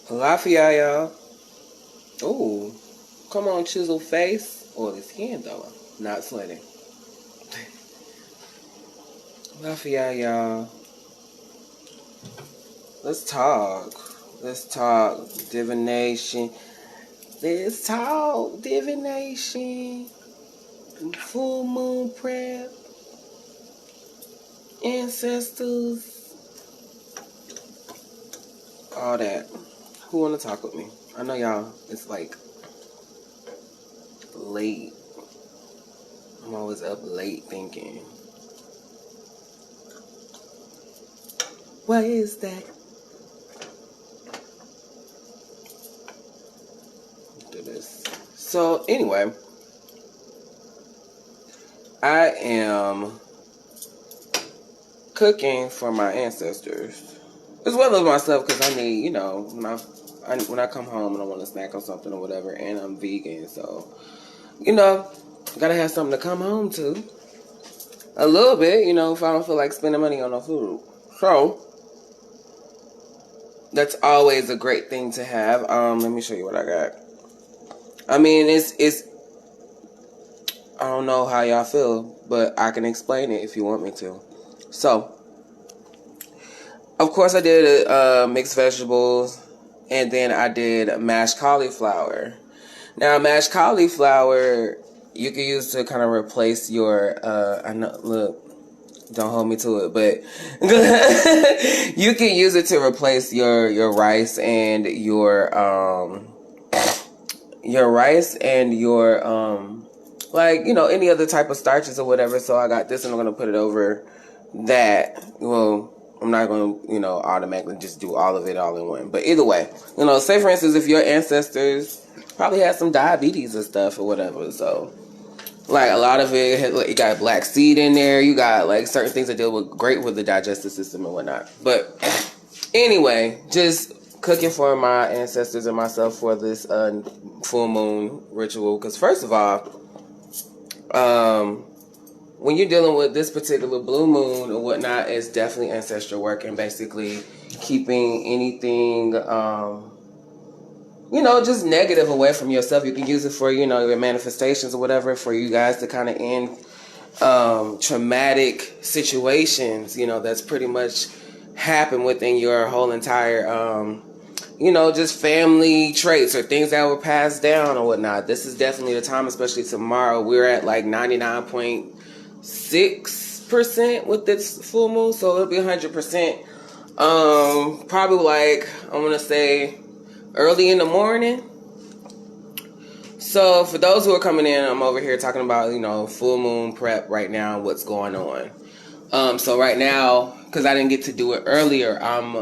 Lafayette, y'all. Ooh. Come on, chisel face. Or the skin, though. Not sweating. Lafayette, y'all. Let's talk. Let's talk divination. Let's talk divination. Full moon prep. Ancestors. All that. Who wanna talk with me? I know y'all, it's like late. I'm always up late thinking. What is that? Do this. So anyway, I am cooking for my ancestors as well as myself because I need, you know, when I come home and I want to snack on something or whatever, and I'm vegan, so you know, gotta have something to come home to. A little bit, you know, if I don't feel like spending money on no food. So that's always a great thing to have. Let me show you what I got. I mean, it's I don't know how y'all feel, but I can explain it if you want me to. So, of course, I did mixed vegetables, and then I did mashed cauliflower. Now, mashed cauliflower you can use to kind of replace your. I know, look, don't hold me to it, but you can use it to replace your rice and your like, you know, any other type of starches or whatever. So I got this and I'm going to put it over that. Well, I'm not going to, you know, automatically just do all of it all in one. But either way, you know, say for instance, if your ancestors probably had some diabetes and stuff or whatever. So like a lot of it, like, you got black seed in there. You got like certain things that deal with great with the digestive system and whatnot. But anyway, just cooking for my ancestors and myself for this full moon ritual. Because first of all, when you're dealing with this particular blue moon or whatnot, it's definitely ancestral work and basically keeping anything, you know, just negative away from yourself. You can use it for, you know, your manifestations or whatever, for you guys to kind of end traumatic situations, you know, that's pretty much happened within your whole entire, you know, just family traits or things that were passed down or whatnot. This is definitely the time, especially tomorrow. We're at like 99.6% with this full moon, so it'll be 100%. Probably like, I'm gonna say early in the morning. So for those who are coming in, I'm over here talking about, you know, full moon prep right now, what's going on. So right now, because I didn't get to do it earlier, I'm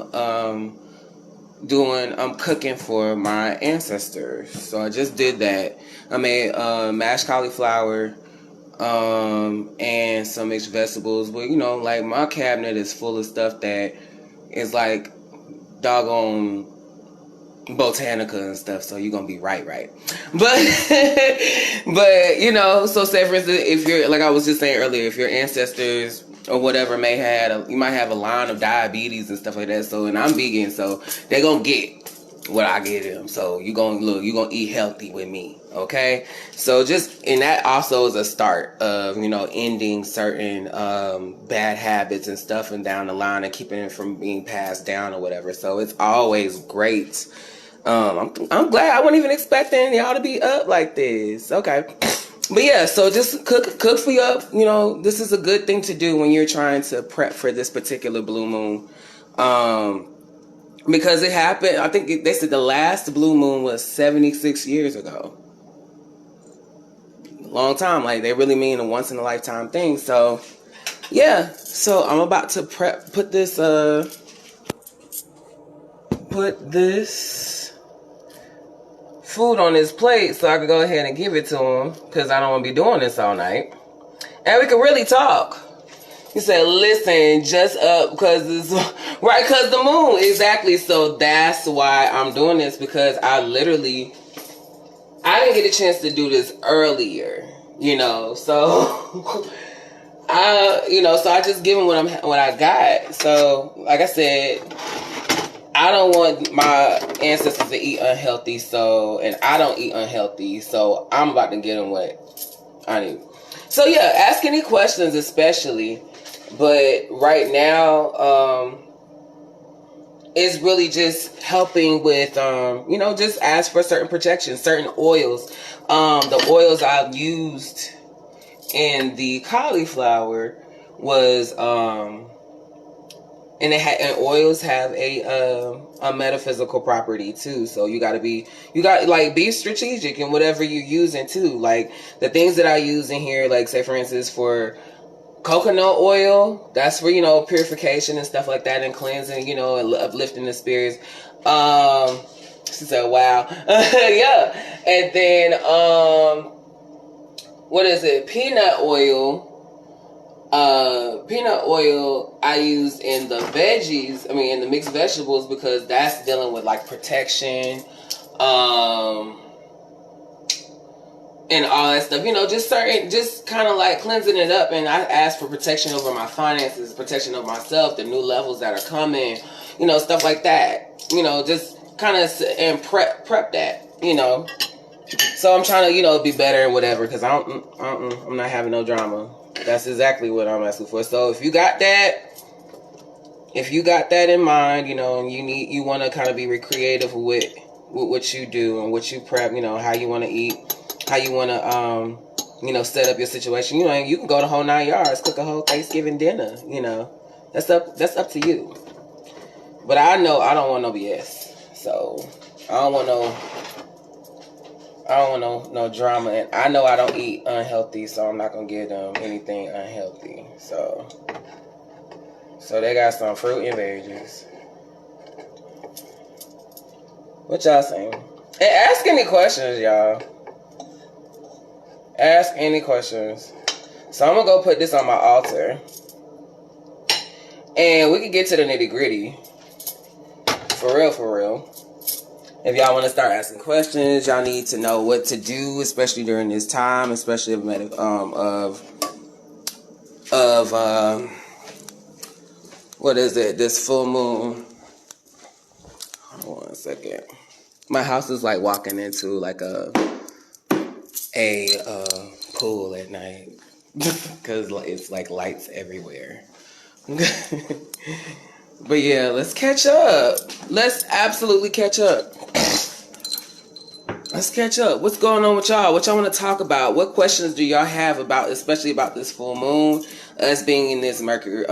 cooking for my ancestors. So I just did that. I made mashed cauliflower and some mixed vegetables. But, you know, like my cabinet is full of stuff that is like doggone botanica and stuff, so you're gonna be right. But you know, so say for instance, if you're, like I was just saying earlier, if your ancestors or whatever you might have a line of diabetes and stuff like that. So, and I'm vegan, so they're gonna get what I give them. So you're gonna eat healthy with me, okay? So just, and that also is a start of, you know, ending certain bad habits and stuff and down the line and keeping it from being passed down or whatever. So it's always great. I'm glad. I wasn't even expecting y'all to be up like this. Okay. But yeah, so just cook for your, you know, this is a good thing to do when you're trying to prep for this particular blue moon. Because it happened, I think they said the last blue moon was 76 years ago. Long time. Like, they really mean a once in a lifetime thing. So yeah, so I'm about to put this food on his plate so I can go ahead and give it to him, because I don't want to be doing this all night. And we can really talk. He said, listen, just up, because it's right, because the moon, exactly. So that's why I'm doing this, because I didn't get a chance to do this earlier, you know. So I just give him what I got. So like I said, I I don't want my ancestors to eat unhealthy, and I don't eat unhealthy, so I'm about to get them what I need. So yeah, ask any questions, especially. But right now, it's really just helping with, just ask for certain protections, certain oils. The oils I've used in the cauliflower was, and oils have a metaphysical property too. So you gotta be strategic in whatever you're using too. Like the things that I use in here, like say for instance for coconut oil, that's for, purification and stuff like that and cleansing, and uplifting the spirits. She said, wow. Yeah. And then, what is it? Peanut oil I use in the veggies, in the mixed vegetables, because that's dealing with like protection, and all that stuff, just kind of like cleansing it up. And I ask for protection over my finances, protection of myself, the new levels that are coming, stuff like that, just kind of and prep that, so I'm trying to, be better and whatever, because I'm not having no drama. That's exactly what I'm asking for. So if you got that in mind, and you want to kind of be creative with what you do and what you prep, how you want to eat, how you want to, set up your situation. You can go the whole 9 yards, cook a whole Thanksgiving dinner. That's up to you. But I know I don't want no BS, so I don't want no drama. And I know I don't eat unhealthy, so I'm not gonna give them anything unhealthy. So they got some fruit and veggies. What y'all saying? And ask any questions, y'all. Ask any questions. So I'm gonna go put this on my altar, and we can get to the nitty gritty. For real. If y'all want to start asking questions, y'all need to know what to do, especially during this time, especially of what is it? This full moon. Hold on 1 second. My house is like walking into like a pool at night because it's like lights everywhere. But yeah, let's catch up. Let's absolutely catch up. Let's catch up. What's going on with y'all? What y'all want to talk about? What questions do y'all have about, especially about this full moon, us being in this Mercury,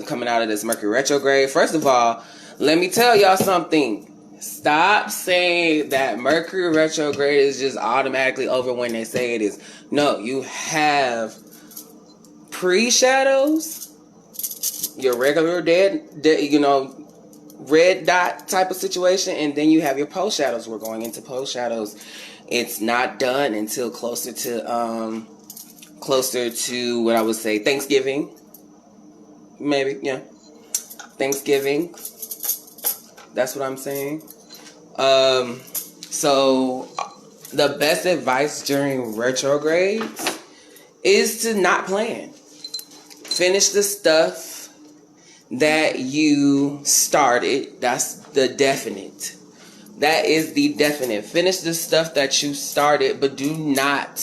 coming out of this Mercury retrograde? First of all, let me tell y'all something. Stop saying that Mercury retrograde is just automatically over when they say it is. No, you have pre-shadows, your regular red dot type of situation, and then you have your post shadows. We're going into post shadows. It's not done until closer to what I would say Thanksgiving, maybe. Yeah, Thanksgiving. That's what I'm saying. So the best advice during retrogrades is to not plan. Finish the stuff that you started. That's the definite. That is the definite. Finish the stuff that you started, but do not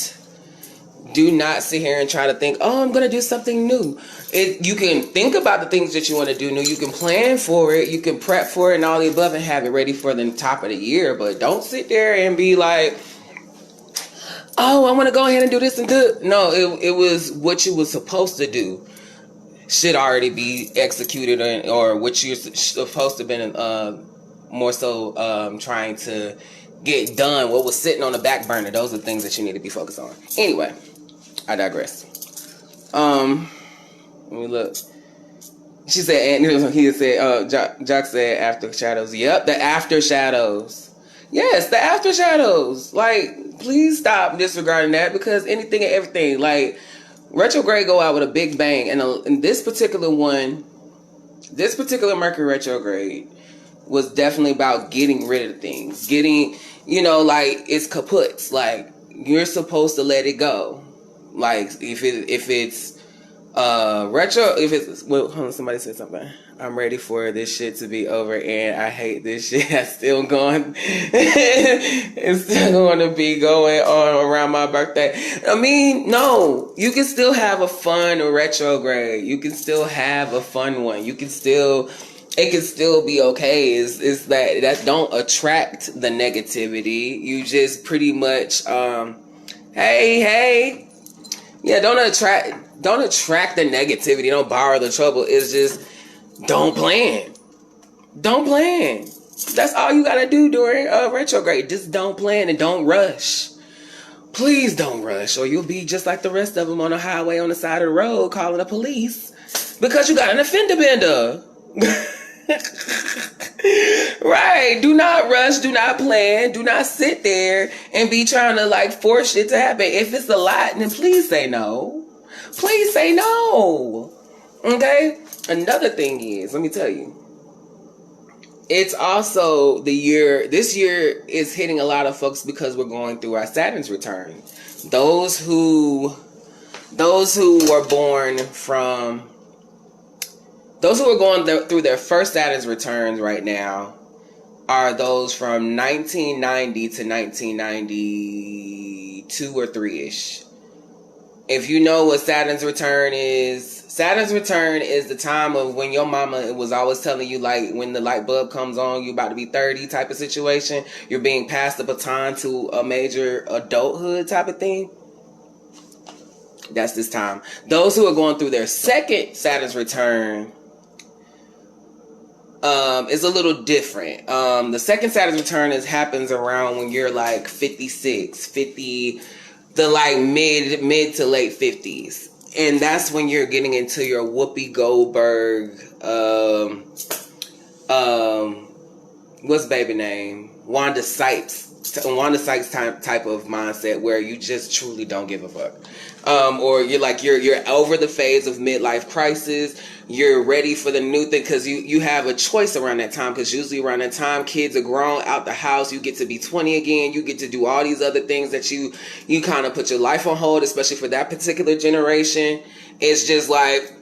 sit here and try to think, oh, I'm going to do something new. You can think about the things that you want to do new. You can plan for it. You can prep for it and all the above and have it ready for the top of the year. But don't sit there and be like, oh, I want to go ahead and do this and do it. No, it was what you were supposed to do. Should already be executed, or what you're supposed to have been more so trying to get done. What was sitting on the back burner, those are things that you need to be focused on. Anyway, I digress. Let me look. She said, and he said, Jock said after shadows. Yep, the after shadows. Yes, the after shadows. Like, please stop disregarding that, because anything and everything, like, retrograde go out with a big bang. And this particular Mercury retrograde was definitely about getting rid of things. Getting, like, it's kaputs. Like, you're supposed to let it go. Like, if it's Retro, if it's, well, hold on, somebody said something. I'm ready for this shit to be over, and I hate this shit. It's still going. It's still going to be going on around my birthday. I mean, no, you can still have a fun retrograde. You can still have a fun one. You can still, it can still be okay. It's that don't attract the negativity. You just pretty much, hey. Yeah, don't attract the negativity. Don't borrow the trouble. It's just don't plan. Don't plan. That's all you gotta do during retrograde. Just don't plan and don't rush. Please don't rush, or you'll be just like the rest of them on the highway on the side of the road calling the police because you got an offender bender. Right. Do not rush. Do not plan. Do not sit there and be trying to like force shit to happen. If it's a lot, then please say no. Please say no. Okay? Another thing is, let me tell you, it's also this year is hitting a lot of folks because we're going through our Saturn's return. Those who were born from, those who are going through their first Saturn's returns right now are those from 1990 to 1992 or 3-ish. If you know what Saturn's return is the time of when your mama was always telling you, like, when the light bulb comes on, you about to be 30 type of situation. You're being passed the baton to a major adulthood type of thing. That's this time. Those who are going through their second Saturn's return is a little different. The second Saturn's return happens around when you're like 56, 50, the like mid to late 50s. And that's when you're getting into your Whoopi Goldberg, what's baby name? Wanda Sykes type of mindset where you just truly don't give a fuck. Or you're over the phase of midlife crisis. You're ready for the new thing because you have a choice around that time, because usually around that time kids are grown out the house. You get to be 20 again. You get to do all these other things that you kind of put your life on hold, especially for that particular generation. It's just like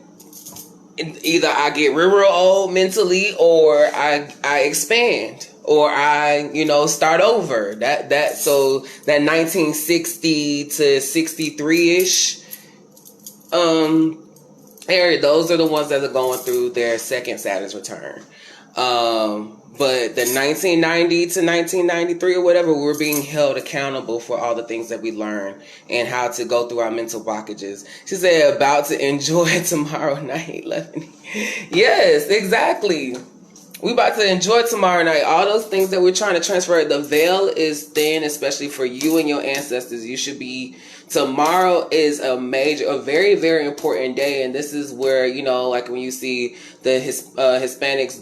either I get real old mentally, or I expand, or I start over. So that 1960 to 63-ish area, those are the ones that are going through their second Saturn's return. But the 1990 to 1993 or whatever, we're being held accountable for all the things that we learn and how to go through our mental blockages. She said, about to enjoy tomorrow night. Yes, exactly. We about to enjoy tomorrow night. All those things that we're trying to transfer. The veil is thin, especially for you and your ancestors. You should be. Tomorrow is a very, very important day. And this is where, like when you see the Hispanics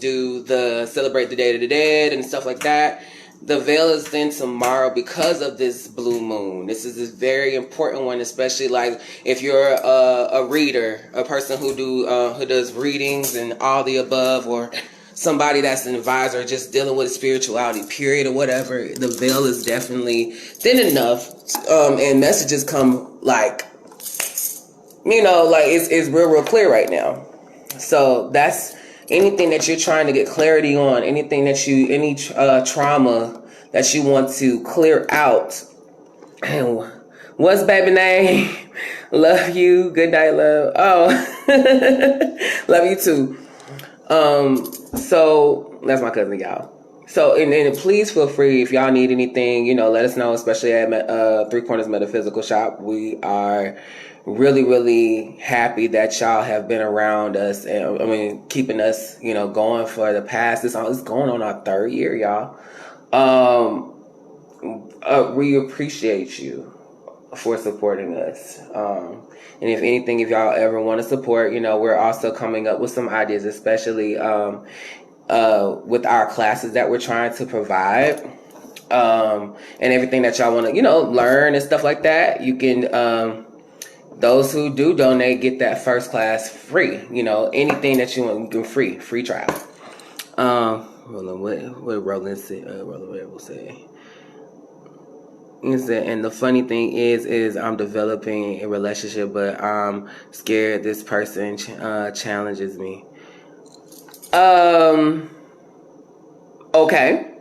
celebrate the Day of the Dead and stuff like that. The veil is thin tomorrow because of this blue moon. This is a very important one, especially like if you're a reader, a person who does readings and all the above, or somebody that's an advisor just dealing with spirituality, period, or whatever. The veil is definitely thin enough, and messages come like it's real clear right now. So that's anything that you're trying to get clarity on, anything that any trauma that you want to clear out. What's baby name? Love you. Good night, love. Oh, love you too. So that's my cousin, y'all. So, and please feel free if y'all need anything, let us know, especially at Three Corners Metaphysical Shop. We are really, really happy that y'all have been around us and keeping us, going for the past. It's going on our 3rd year, y'all. We appreciate you for supporting us. And if anything, if y'all ever want to support, we're also coming up with some ideas, especially with our classes that we're trying to provide, and everything that y'all want to, learn and stuff like that. You can, those who do donate get that first class free. Anything that you want, you can free trial. Hold on, what Roland said? Roland will say. And the funny thing is I'm developing a relationship, but I'm scared this person challenges me. Okay.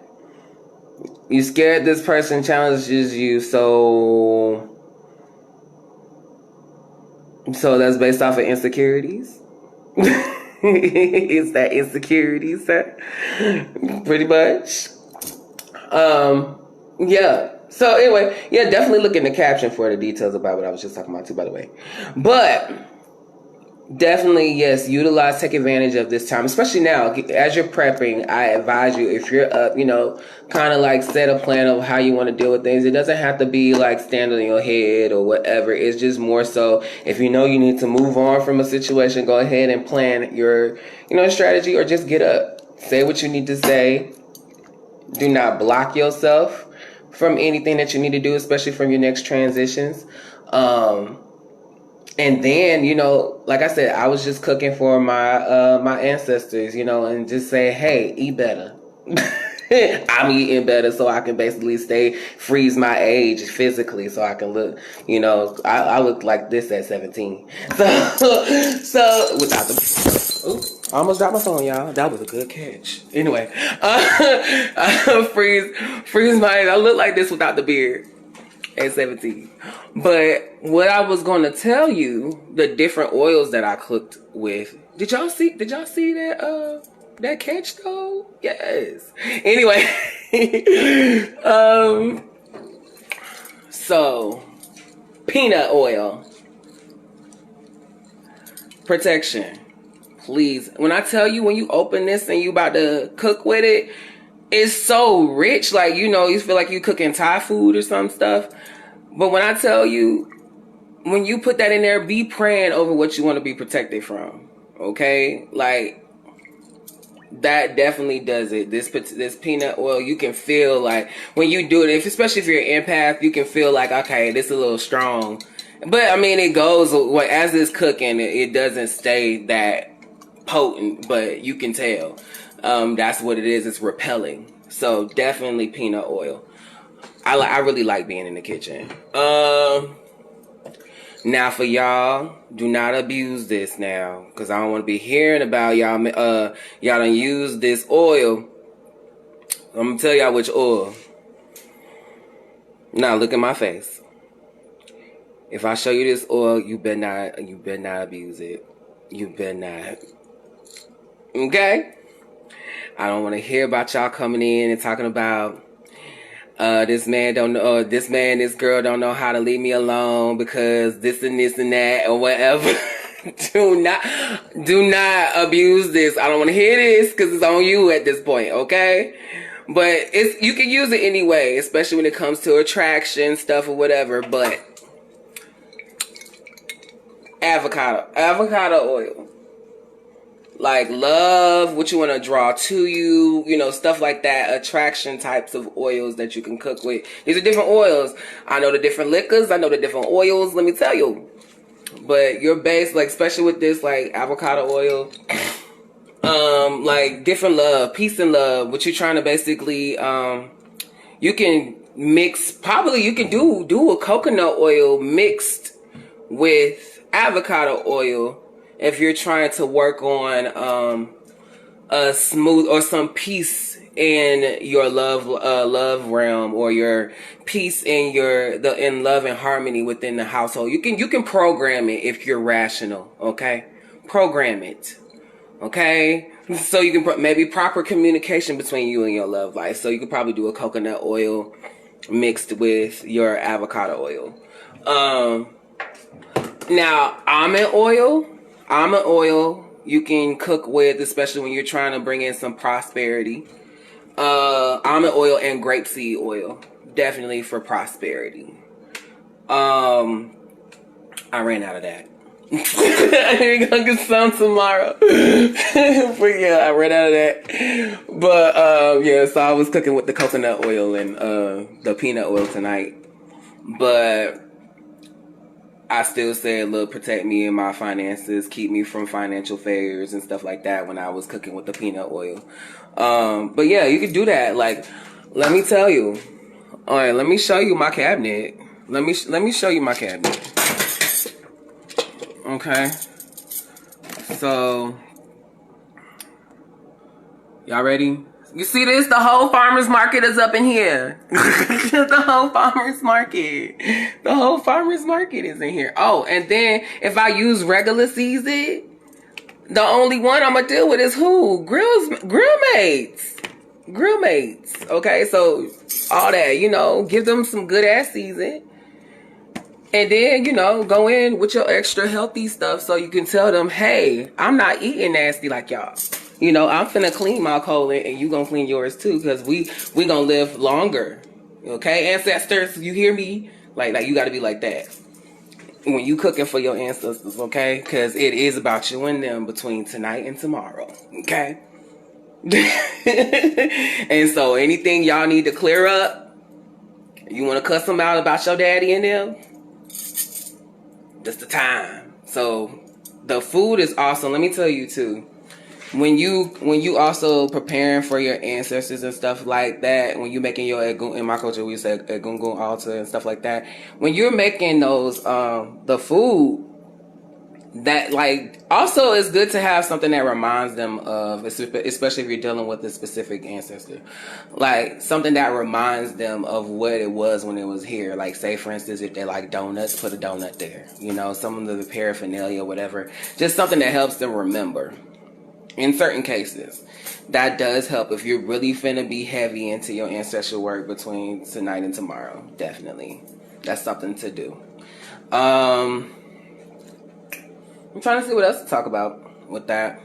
You scared this person challenges you, so that's based off of insecurities? Is that insecurities, sir? Pretty much. Yeah. So anyway, yeah, definitely look in the caption for the details about what I was just talking about too, by the way. But definitely, yes, utilize, take advantage of this time, especially now as you're prepping. I advise you, if you're up, kind of like set a plan of how you want to deal with things. It doesn't have to be like stand on your head or whatever. It's just more so if you know you need to move on from a situation, go ahead and plan your, strategy, or just get up, say what you need to say. Do not block yourself from anything that you need to do, especially from your next transitions. And then, like I said, I was just cooking for my my ancestors, and just say, hey, eat better. I'm eating better so I can basically freeze my age physically, so I can look, I look like this at 17. So without the, oops, I almost dropped my phone, y'all. That was a good catch. Anyway, freeze my age. I look like this without the beard at 17. But what I was going to tell you, the different oils that I cooked with. Did y'all see that catch though? Yes. Anyway, so peanut oil protection. Please, when I tell you, when you open this and you about to cook with it, it's so rich. Like, you feel like you cooking Thai food or some stuff. But when I tell you, when you put that in there, be praying over what you want to be protected from. Okay? Like, that definitely does it. This peanut oil, you can feel like when you do it, especially if you're an empath, you can feel like, okay, this is a little strong. But I mean, it goes as it's cooking, it doesn't stay that potent, but you can tell. That's what it is. It's repelling. So definitely peanut oil. I really like being in the kitchen. Now for y'all, do not abuse this now, because I don't want to be hearing about y'all done use this oil. I'm gonna tell y'all which oil. Now look at my face. If I show you this oil, you better not abuse it. You better not. Okay? I don't want to hear about y'all coming in and talking about this this girl don't know how to leave me alone because this and that or whatever. do not abuse this. I don't want to hear this because it's on you at this point, okay? But you can use it anyway, especially when it comes to attraction stuff or whatever. But avocado oil. Like love, what you want to draw to you, stuff like that. Attraction types of oils that you can cook with. These are different oils. I know the different liquors. I know the different oils. Let me tell you. But your base, like especially with this, like avocado oil, like different love, peace and love. What you're trying to basically, you can mix. Probably you can do a coconut oil mixed with avocado oil. If you're trying to work on a smooth or some peace in your love realm, or your peace in in love and harmony within the household, you can program it if you're rational. Okay, program it. Okay, so you can maybe proper communication between you and your love life. So you could probably do a coconut oil mixed with your avocado oil. Now almond oil you can cook with, especially when you're trying to bring in some prosperity. Almond oil and grapeseed oil, definitely for prosperity. I ran out of that. I'm gonna get some tomorrow. But yeah, I ran out of that. But yeah, so I was cooking with the coconut oil and the peanut oil tonight. But I still said, look, protect me and my finances, keep me from financial failures and stuff like that when I was cooking with the peanut oil. But yeah, you could do that. Like, let me tell you, All right, let me show you my cabinet. Let me show you my cabinet. Okay. So, y'all ready? You see this? The whole farmer's market is up in here. The whole farmer's market. The whole farmer's market is in here. Oh, and then if I use regular season, the only one I'm gonna deal with is who? Grill mates. Grill mates. Okay, so all that, you know, give them some good ass season. And then, you know, go in with your extra healthy stuff so you can tell them, hey, I'm not eating nasty like y'all. You know, I'm finna clean my colon and you gonna clean yours too, because we gonna live longer. Okay, ancestors, you hear me? Like you gotta be like that when you cooking for your ancestors, okay? Because it is about you and them between tonight and tomorrow, okay? And so anything y'all need to clear up, you want to cuss them out about your daddy and them, that's the time. So the food is awesome. Let me tell you too, when you also preparing for your ancestors and stuff like that, when you making your in my culture we say egungun altar and stuff like that, when you're making those the food, that like also is good to have something that reminds them of, especially if you're dealing with a specific ancestor, like something that reminds them of what it was when it was here. Like say for instance, if they like donuts, put a donut there, you know, some of the paraphernalia, whatever, just something that helps them remember. In certain cases, that does help if you're really finna be heavy into your ancestral work between tonight and tomorrow. Definitely, that's something to do. I'm trying to see what else to talk about with that.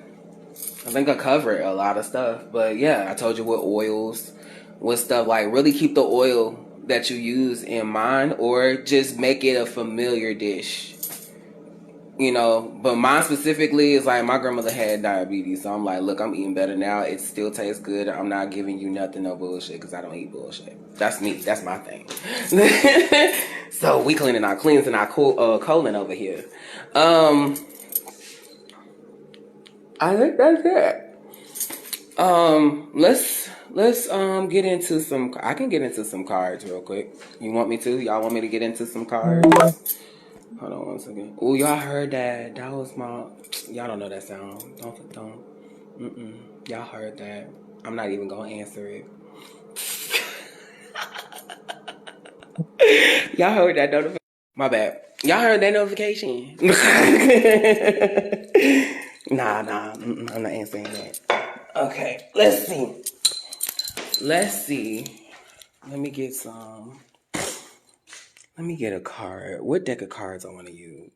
I think I covered a lot of stuff. But yeah, I told you what oils, what stuff. Like really keep the oil that you use in mind, or just make it a familiar dish. You know, but mine specifically is like my grandmother had diabetes. So I'm like, look, I'm eating better now. It still tastes good. I'm not giving you nothing, no bullshit, because I don't eat bullshit. That's me. That's my thing. So we cleansing our colon over here. I think that's it. Let's get into some. I can get into some cards real quick. You want me to? Y'all want me to get into some cards? Hold on 1 second. Oh, y'all heard that? That was my. Y'all don't know that sound. Don't. Y'all heard that? I'm not even gonna answer it. Y'all heard that notification? My bad. Y'all heard that notification? Nah. I'm not answering that. Okay, let's see. Let me get some. Let me get a card. What deck of cards I want to use?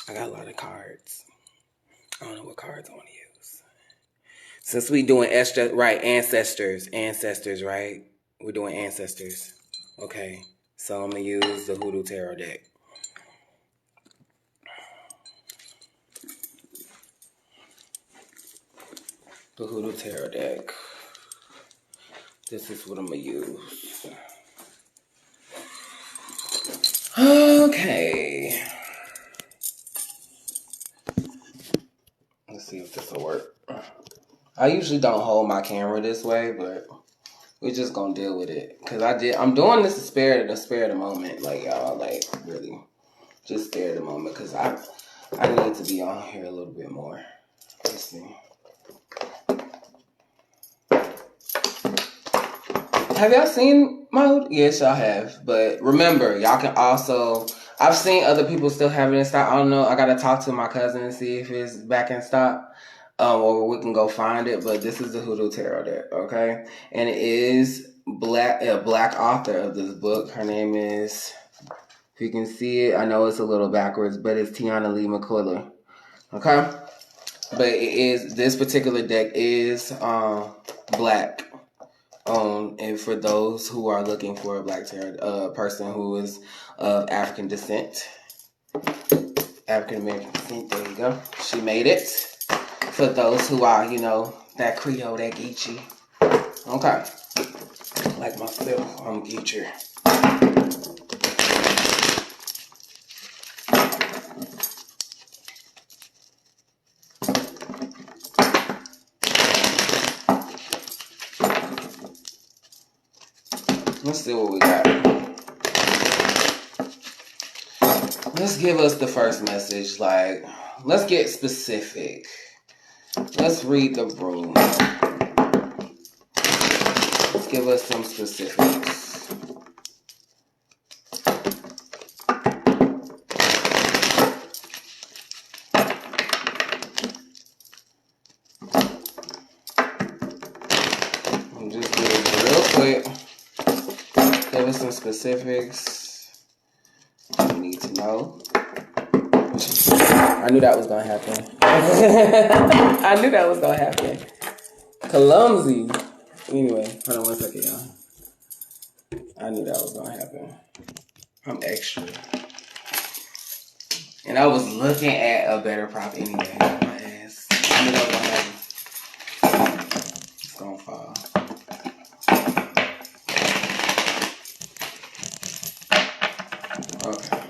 I got a lot of cards. I don't know what cards I want to use. Since we doing ancestors, right? We're doing ancestors. Okay, so I'm gonna use the Hoodoo Tarot deck. The Hoodoo Tarot deck. This is what I'm gonna use. Okay. Let's see if this will work. I usually don't hold my camera this way, but we're just gonna deal with it. Cause I'm doing this to spare the moment. Like y'all, like really just spare the moment. Cause I need to be on here a little bit more. Let's see. Have y'all seen my hoodie? Yes, y'all have. But remember, y'all can also... I've seen other people still have it in stock. I don't know. I got to talk to my cousin and see if it's back in stock. Or we can go find it. But this is the Hoodoo Tarot deck, okay? And it is a black author of this book. Her name is... If you can see it, I know it's a little backwards, but it's Tiana Lee McCullough. Okay? But it is... This particular deck is black. And for those who are looking for a black tarot person who is of African descent, African American descent, there you go. She made it. For those who are, you know, that Creole, that Geechee. Okay. Like myself, I'm Geecher. Let's see what we got. Let's give us the first message. Like, let's get specific. Let's read the room. Let's give us some specifics. I'll just do this real quick. Give us some specifics you need to know. I knew that was gonna happen. I knew that was gonna happen. Clumsy. Anyway, hold on one second, y'all. I knew that was gonna happen. I'm extra. And I was looking at a better prop anyway. My ass. I knew that was gonna happen. It's gonna fall. Okay.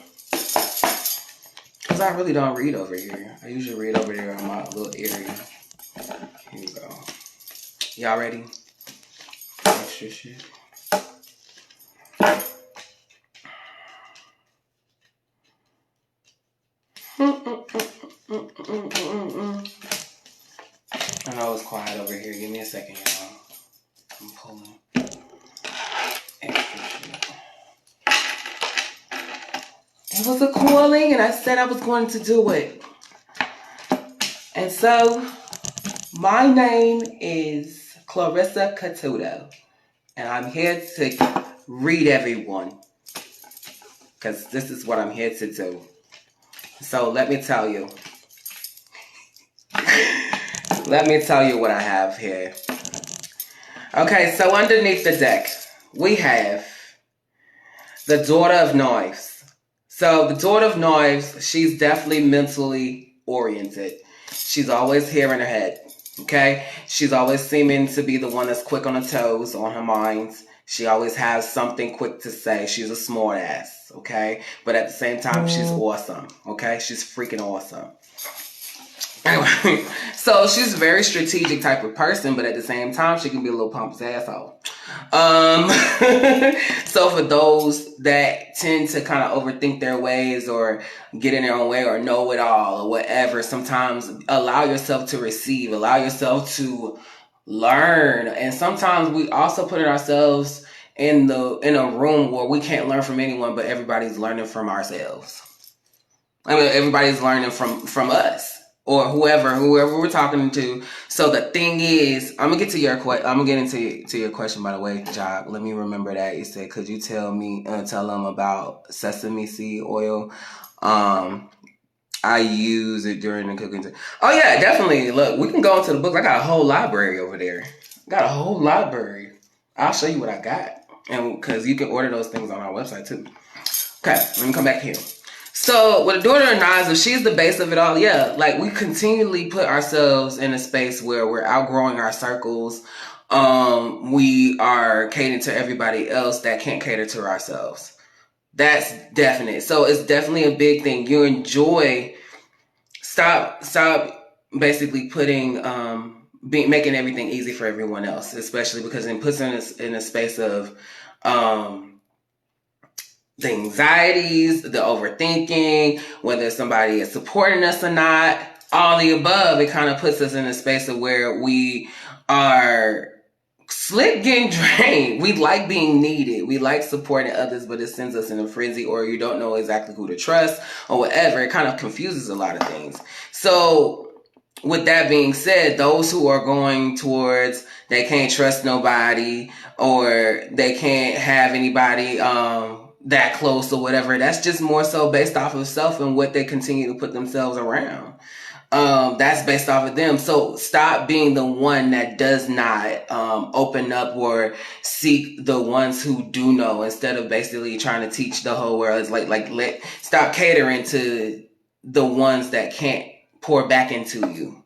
Because I really don't read over here. I usually read over there in my little area. Here we go. Y'all ready? Extra shit. I know it's quiet over here. Give me a second, y'all. I'm pulling extra shit. It was a calling, and I said I was going to do it. And so, my name is Clarissa Catuto, and I'm here to read everyone, because this is what I'm here to do. So let me tell you. Let me tell you what I have here. Okay, so underneath the deck, we have the Daughter of Knives. So the Daughter of Knives, she's definitely mentally oriented. She's always here in her head, okay? She's always seeming to be the one that's quick on her toes, on her mind. She always has something quick to say. She's a smart ass, okay? But at the same time, she's awesome, okay? She's freaking awesome. Anyway, so she's a very strategic type of person, but at the same time, she can be a little pompous asshole. So for those that tend to kind of overthink their ways or get in their own way or know it all or whatever, sometimes allow yourself to receive, allow yourself to learn. And sometimes we also put ourselves in a room where we can't learn from anyone, but everybody's learning from ourselves. I mean, everybody's learning from us. Or whoever we're talking to. So the thing is, I'm gonna get into your question. By the way, Job, let me remember that you said, could you tell them about sesame seed oil? I use it during the cooking. Oh yeah, definitely. Look, we can go into the books. I got a whole library over there. I'll show you what I got, and because you can order those things on our website too. Okay, let me come back here. So with the Daughter of Knives, if she's the base of it all, yeah, like we continually put ourselves in a space where we're outgrowing our circles. We are catering to everybody else that can't cater to ourselves. That's definite. So it's definitely a big thing. You enjoy, stop basically putting, making everything easy for everyone else, especially because it puts us in a space of, the anxieties, the overthinking, whether somebody is supporting us or not, all the above, it kind of puts us in a space of where we are slick getting drained. We like being needed. We like supporting others, but it sends us in a frenzy, or you don't know exactly who to trust or whatever. It kind of confuses a lot of things. So with that being said, those who are going towards they can't trust nobody or they can't have anybody, that close or whatever, that's just more so based off of self and what they continue to put themselves around. That's based off of them. So stop being the one that does not open up or seek the ones who do know, instead of basically trying to teach the whole world. It's stop catering to the ones that can't pour back into you.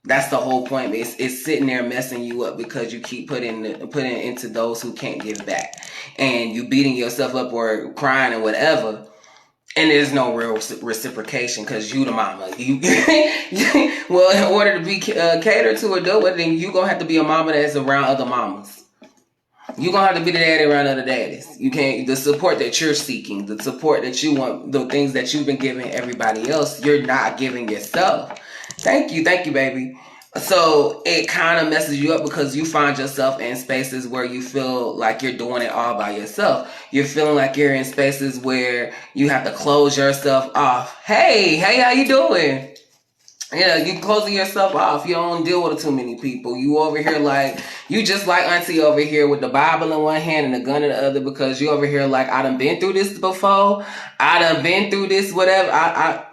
That's the whole point. It's sitting there messing you up because you keep putting into those who can't give back, and you beating yourself up or crying and whatever, and there's no real reciprocation because you the mama. Well, in order to be catered to or dealt with, then you gonna have to be a mama that's around other mamas. You're gonna have to be the daddy around other daddies. You can't, the support that you're seeking, the support that you want, the things that you've been giving everybody else, you're not giving yourself. Thank you, baby. So it kind of messes you up because you find yourself in spaces where you feel like you're doing it all by yourself. You're feeling like you're in spaces where you have to close yourself off. Hey, how you doing? Yeah, you closing yourself off. You don't deal with too many people. You over here like, you just like auntie over here with the Bible in one hand and the gun in the other, because you over here like, I done been through this before. I done been through this, whatever. I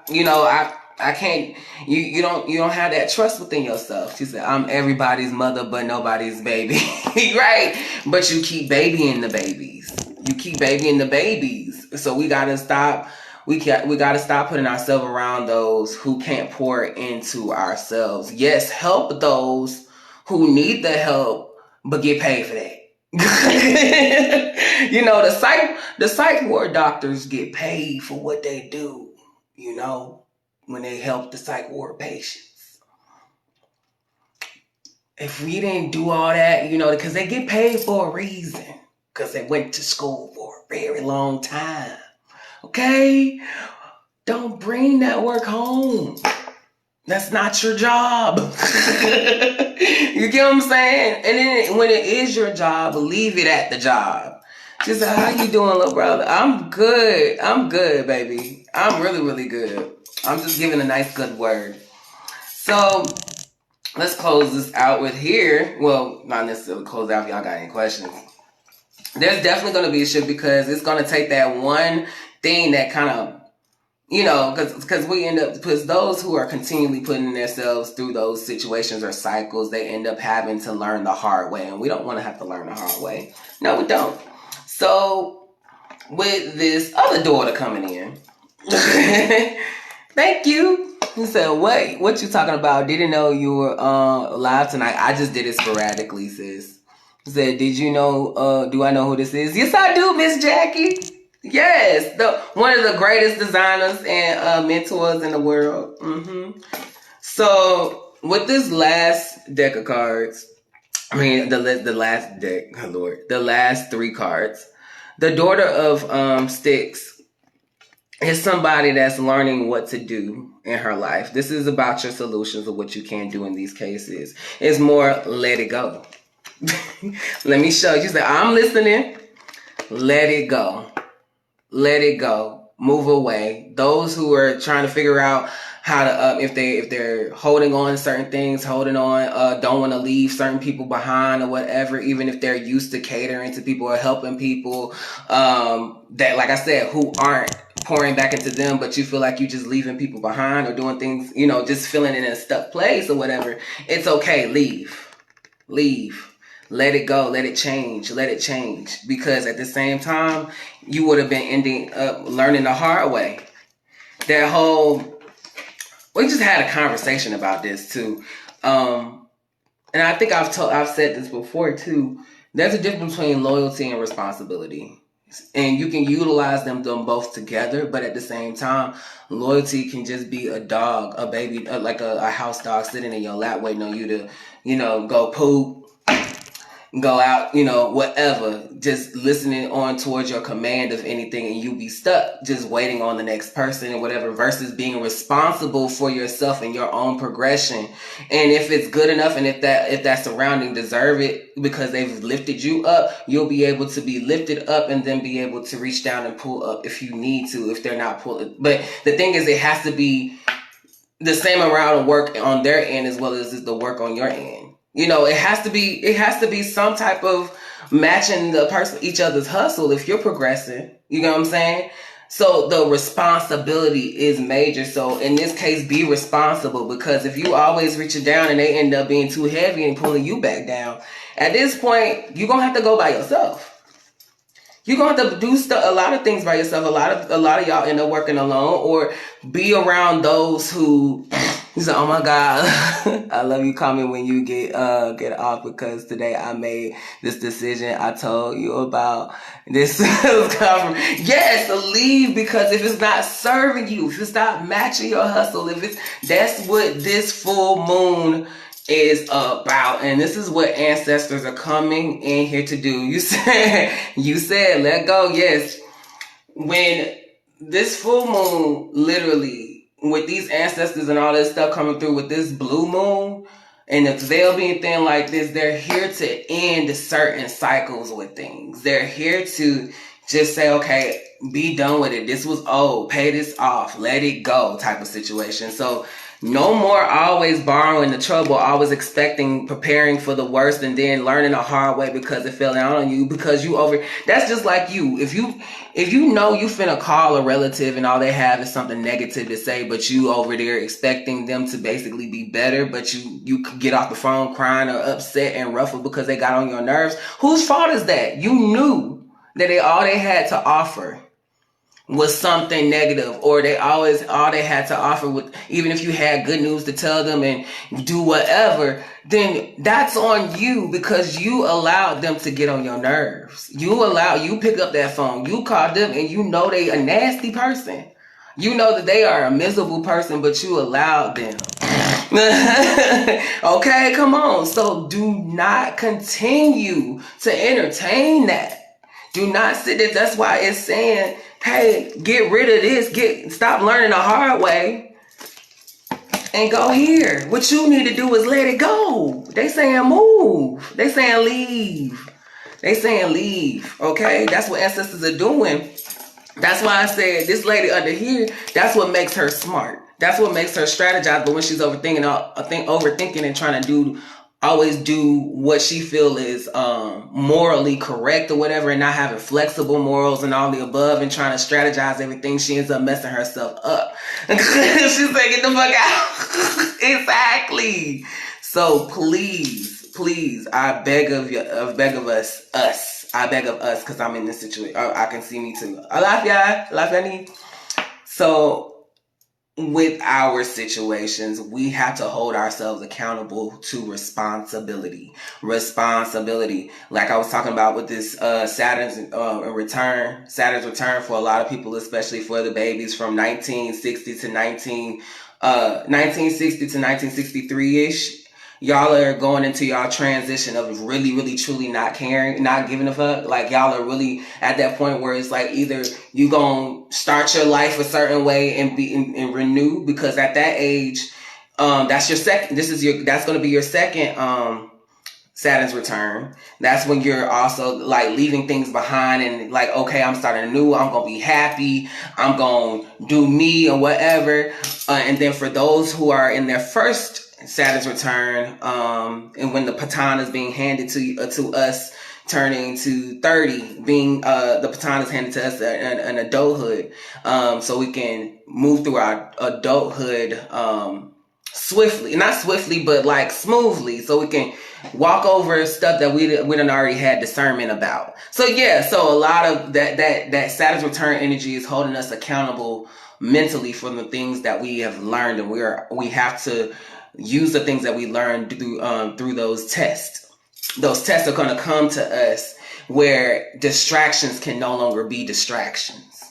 can't, you don't have that trust within yourself. She said, I'm everybody's mother, but nobody's baby. Right? But you keep babying the babies. So we gotta stop. We got to stop putting ourselves around those who can't pour into ourselves. Yes, help those who need the help, but get paid for that. The psych ward doctors get paid for what they do, when they help the psych ward patients. If we didn't do all that, because they get paid for a reason, because they went to school for a very long time. Okay? Don't bring that work home. That's not your job. You get what I'm saying? And then when it is your job, leave it at the job. Just say, how you doing, little brother? I'm good, baby. I'm really, really good. I'm just giving a nice, good word. So, let's close this out with here. Well, not necessarily close out if y'all got any questions. There's definitely going to be a shift, because it's going to take that one thing that kind of, because we end up, because those who are continually putting themselves through those situations or cycles, they end up having to learn the hard way. And we don't want to have to learn the hard way. No, we don't. So with this other daughter coming in, thank you. He said, wait, what you talking about? Didn't know you were live tonight. I just did it sporadically, sis. He said, did you know, do I know who this is? Yes, I do, Miss Jackie. Yes, one of the greatest designers and mentors in the world. Mm-hmm. So with this last deck of cards, the last deck, oh Lord, the last three cards, the daughter of sticks is somebody that's learning what to do in her life. This is about your solutions of what you can do in these cases. It's more let it go. Let me show you. She said, I'm listening. Let it go. Let it go. Move away. Those who are trying to figure out how to, if they're holding on to certain things, don't want to leave certain people behind or whatever, even if they're used to catering to people or helping people, that, like I said, who aren't pouring back into them, but you feel like you just leaving people behind or doing things, just feeling in a stuck place or whatever. It's okay. Leave. Let it go. Let it change. Because at the same time, you would have been ending up learning the hard way. We just had a conversation about this too. And I think I've said this before too. There's a difference between loyalty and responsibility. And you can utilize them both together, but at the same time, loyalty can just be a dog, a baby, like a house dog sitting in your lap waiting on you to, go poop, go out, whatever, just listening on towards your command of anything, and you be stuck just waiting on the next person or whatever, versus being responsible for yourself and your own progression. And if it's good enough, and if that surrounding deserve it because they've lifted you up, you'll be able to be lifted up and then be able to reach down and pull up if you need to, if they're not pulling. But the thing is, it has to be the same amount of work on their end as well as the work on your end. It has to be some type of matching each other's hustle if you're progressing. You know what I'm saying? So the responsibility is major. So in this case, be responsible, because if you always reaching down and they end up being too heavy and pulling you back down, at this point, you're going to have to go by yourself. You're going to have to do a lot of things by yourself. A lot of y'all end up working alone, or be around those who... He said, oh my God, I love you. Call me when you get off, because today I made this decision I told you about. This yes, leave, because if it's not serving you, if it's not matching your hustle, that's what this full moon is about, and this is what ancestors are coming in here to do. You said let go. Yes. When this full moon, literally, with these ancestors and all this stuff coming through with this blue moon and the veil being thin like this, they're here to end certain cycles with things. They're here to just say, okay, be done with it. This was old. Pay this off. Let it go type of situation. So no more always borrowing the trouble, always expecting, preparing for the worst, and then learning the hard way because it fell down on you because you that's just like you. If you know you finna call a relative and all they have is something negative to say, but you over there expecting them to basically be better, but you get off the phone crying or upset and ruffled because they got on your nerves. Whose fault is that? You knew that all they had to offer was something negative, or all they had to offer with, even if you had good news to tell them and do whatever, then that's on you because you allowed them to get on your nerves. You pick up that phone, you call them, and you know they a nasty person. You know that they are a miserable person, but you allowed them. Okay, come on. So do not continue to entertain that. Do not sit there. That's why it's saying, hey, get rid of this. Stop learning the hard way and go here. What you need to do is let it go. They saying move. They saying leave. They saying leave. Okay? That's what ancestors are doing. That's why I said this lady under here, that's what makes her smart. That's what makes her strategize. But when she's overthinking and trying to always do what she feel is morally correct or whatever, and not having flexible morals and all the above, and trying to strategize everything, she ends up messing herself up. She's like, get the fuck out. Exactly. So please, I beg of us, because I'm in this situation. I can see me too. I love y'all. So with our situations, we have to hold ourselves accountable to responsibility. Like I was talking about with this Saturn's return for a lot of people, especially for the babies from 1960 to 1963-ish. Y'all are going into y'all transition of really, really, truly not caring, not giving a fuck. Like, y'all are really at that point where it's like either you gonna start your life a certain way and and renew, because at that age, that's your second. That's gonna be your second Saturn's return. That's when you're also like leaving things behind and like, okay, I'm starting anew. I'm gonna be happy. I'm gonna do me or whatever. And then for those who are in their first Saturn's return, and when the baton is being handed to us, turning to 30, being the baton is handed to us in adulthood, so we can move through our adulthood swiftly, not swiftly, but like smoothly, so we can walk over stuff that we done already had discernment about. So yeah, so a lot of that Saturn's return energy is holding us accountable mentally for the things that we have learned, and we have to use the things that we learned through those tests. Those tests are going to come to us where distractions can no longer be distractions.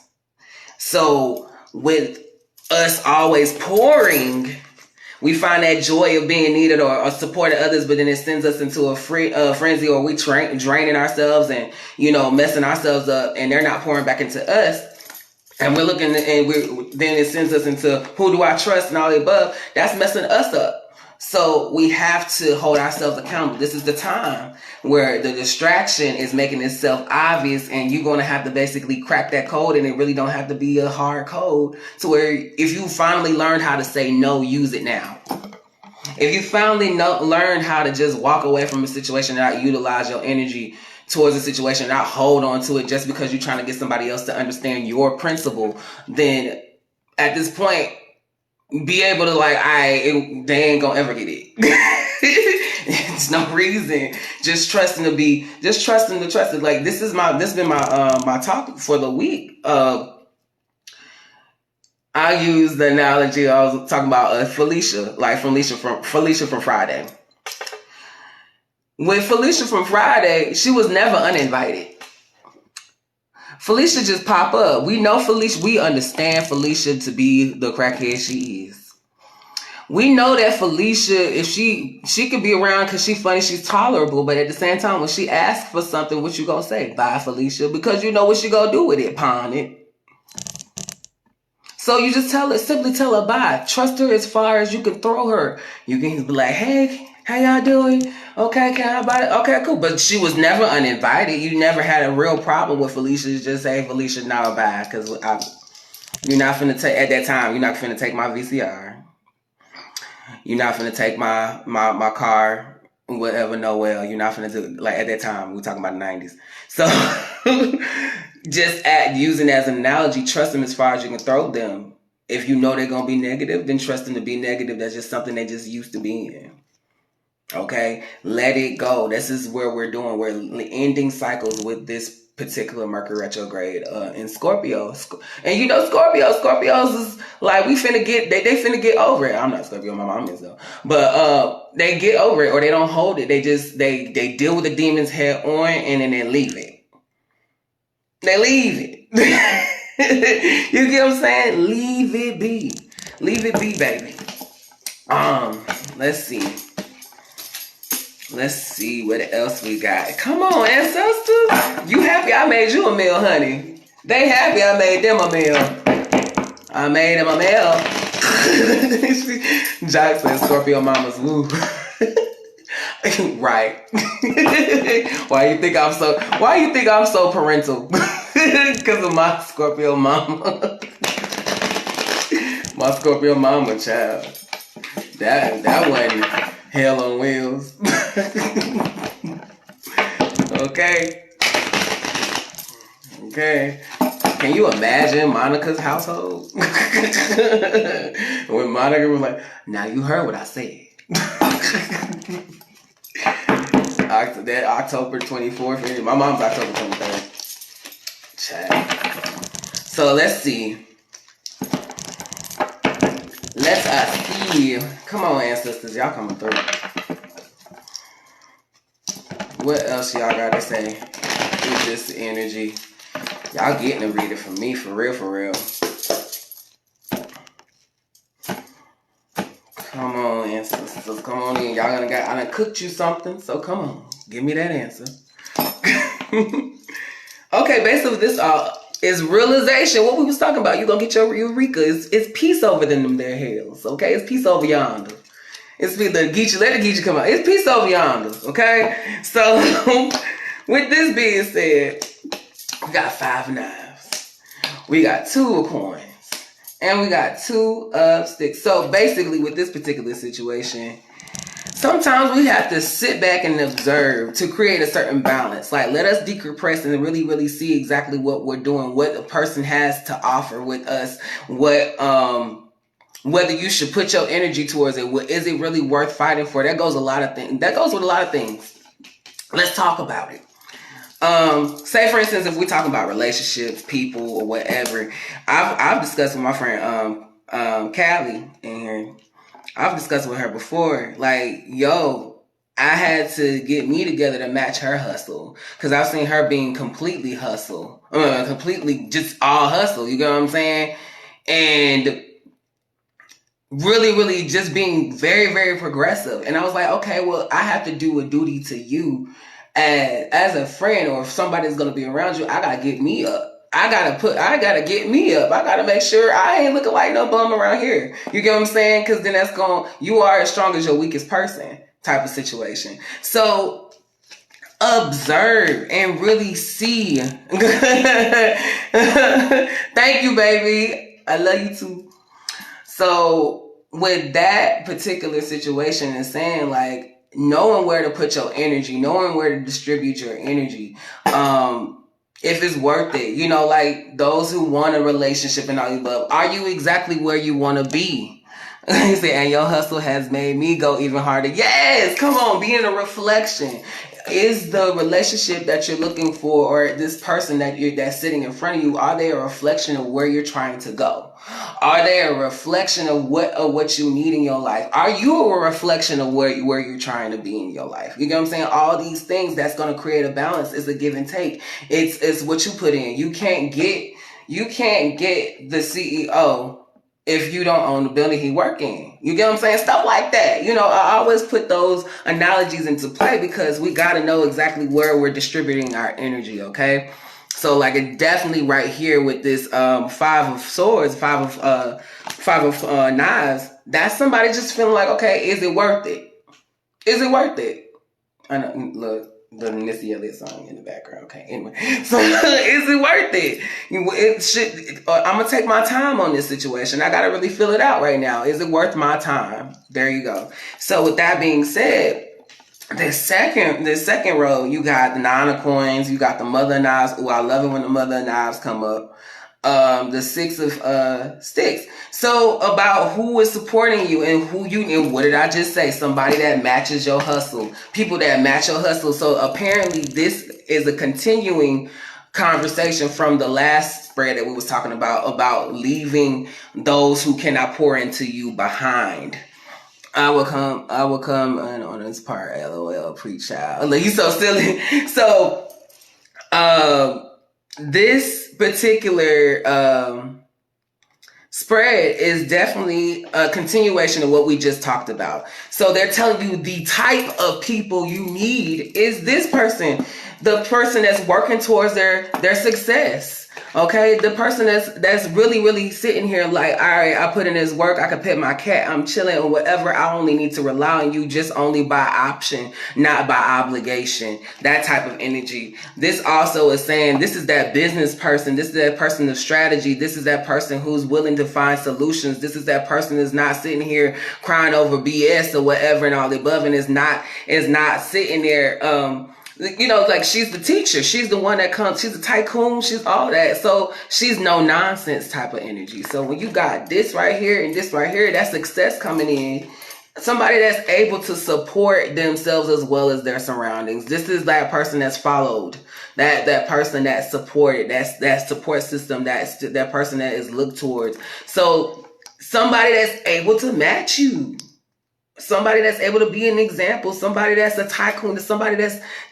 So with us always pouring, we find that joy of being needed or supporting others, but then it sends us into a frenzy, or we draining ourselves and, messing ourselves up, and they're not pouring back into us. And we're looking, and then it sends us into who do I trust and all the above. That's messing us up. So we have to hold ourselves accountable. This is the time where the distraction is making itself obvious, and you're going to have to basically crack that code, and it really don't have to be a hard code, to where if you finally learned how to say no, use it now. If you finally learned how to just walk away from a situation and not utilize your energy towards a situation, not hold on to it just because you're trying to get somebody else to understand your principle, then at this point, be able to they ain't gonna ever get it. It's no reason. Just trusting to trust it. Like, this has been my topic for the week. I use the analogy I was talking about Felicia from Friday. With Felicia from Friday, she was never uninvited. Felicia just pop up. We know Felicia. We understand Felicia to be the crackhead she is. We know that Felicia, if she could be around because she's funny, she's tolerable, but at the same time, when she asks for something, what you gonna say? Bye, Felicia, because you know what she gonna do with it, pawn it. So you just simply tell her bye. Trust her as far as you can throw her. You can be like, hey, how y'all doing? Okay, can I buy it? Okay, cool. But she was never uninvited. You never had a real problem with Felicia. Just say, Felicia, now bye, because you're not finna take, at that time, you're not finna take my VCR. You're not finna take my car, whatever, Noel. You're not finna do, like, at that time, we're talking about the 90s. So, just using as an analogy, trust them as far as you can throw them. If you know they're going to be negative, then trust them to be negative. That's just something they just used to be in. Okay? Let it go. This is where we're doing. We're ending cycles with this particular Mercury retrograde in Scorpio. And you know Scorpios is like, we finna get, they finna get over it. I'm not Scorpio, my mom is though. But they get over it, or they don't hold it. They just, they deal with the demons head on, and then they leave it. They leave it. You get what I'm saying? Leave it be. Leave it be, baby. Let's see. Let's see what else we got. Come on, ancestors. You happy I made you a meal, honey? They happy I made them a meal. I made them a meal. Jackson, Scorpio mamas, woo. Right. Why you think I'm so parental? Because of my Scorpio mama. My Scorpio mama, child. That wasn't hell on wheels. Okay. Can you imagine Monica's household? When Monica was like, now you heard what I said. That October 24th. My mom's October 23rd. Chat. So let's see. Let's see. Come on, ancestors. Y'all coming through. What else y'all got to say with this energy? Y'all getting to read it from me, for real, for real. Come on, ancestors. Come on in. I done cooked you something, so come on. Give me that answer. Okay, basically this is realization. What we was talking about. You're going to get your eureka. It's peace over them there hills, okay? It's peace over yonder. It's let the Geechee come out. It's peace over yonder, okay? So, with this being said, we got 5 knives. We got 2 of coins. And we got 2 of sticks. So, basically, with this particular situation, sometimes we have to sit back and observe to create a certain balance. Like, let us decompress and really, really see exactly what we're doing, what a person has to offer with us, whether you should put your energy towards it. Is it really worth fighting for? That goes with a lot of things. Let's talk about it. Say for instance, if we're talking about relationships, people, or whatever, I've discussed with my friend Callie in here. I've discussed with her before, like, yo, I had to get me together to match her hustle. Because I've seen her being completely completely just all hustle. You get what I'm saying? And really, really just being very, very progressive. And I was like, okay, well, I have to do a duty to you as a friend, or if somebody's going to be around you, I got to get me up. I gotta get me up. I gotta make sure I ain't looking like no bum around here. You get what I'm saying? Because then you are as strong as your weakest person type of situation. So observe and really see. Thank you, baby. I love you too. So with that particular situation and saying, like, knowing where to put your energy, knowing where to distribute your energy, if it's worth it, you know, like those who want a relationship and all the above, are you exactly where you want to be? You say, and your hustle has made me go even harder. Yes, come on, be in a reflection. Is the relationship that you're looking for, or this person that's sitting in front of you, are they a reflection of where you're trying to go? Are they a reflection of what you need in your life? Are you a reflection of where you're trying to be in your life? You get what I'm saying? All these things that's going to create a balance. Is a give and take. It's what you put in. You can't get the CEO if you don't own the building he work in? You get what I'm saying? Stuff like that. You know, I always put those analogies into play because we got to know exactly where we're distributing our energy, okay? So like it definitely right here with this five of swords, five of knives, that's somebody just feeling like, okay, is it worth it? Is it worth it? I know, look, the Missy Elliott song in the background. Okay, anyway, so is it worth it? It should. I'm gonna take my time on this situation. I gotta really feel it out right now. Is it worth my time? There you go. So with that being said, the second row, you got the nine of coins. You got the mother of knives. Oh, I love it when the mother of knives come up. The six of sticks. So about who is supporting you and who you, and what did I just say? Somebody that matches your hustle, people that match your hustle. So apparently this is a continuing conversation from the last spread that we was talking about leaving those who cannot pour into you behind. I will come and on this part, LOL, pre-child. Look, he's so silly. So, this particular spread is definitely a continuation of what we just talked about. So they're telling you the type of people you need is this person, the person that's working towards their success. Okay, the person that's really sitting here like, all right, I put in this work, I could pet my cat, I'm chilling or whatever. I only need to rely on you just only by option, not by obligation. That type of energy. This also is saying this is that business person, this is that person of strategy, this is that person who's willing to find solutions, this is that person that's not sitting here crying over BS or whatever and all the above, and is not sitting there you know, like she's the teacher. She's the one that comes. She's a tycoon. She's all that. So she's no nonsense type of energy. So when you got this right here and this right here, that's success coming in. Somebody that's able to support themselves as well as their surroundings. This is that person that's followed. That person that's supported. That's that support system. That's that person that is looked towards. So somebody that's able to match you. Somebody that's able to be an example, somebody that's a tycoon, somebody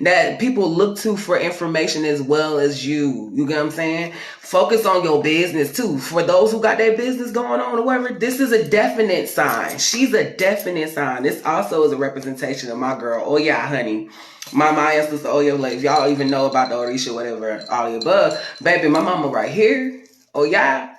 that people look to for information as well as you. You get what I'm saying? Focus on your business too. For those who got their business going on or whatever, this is a definite sign. She's a definite sign. This also is a representation of my girl. Oh yeah, honey. My ancestors, oh yeah, like if y'all even know about the Orisha, whatever, all the above. Baby, my mama right here. Oh yeah.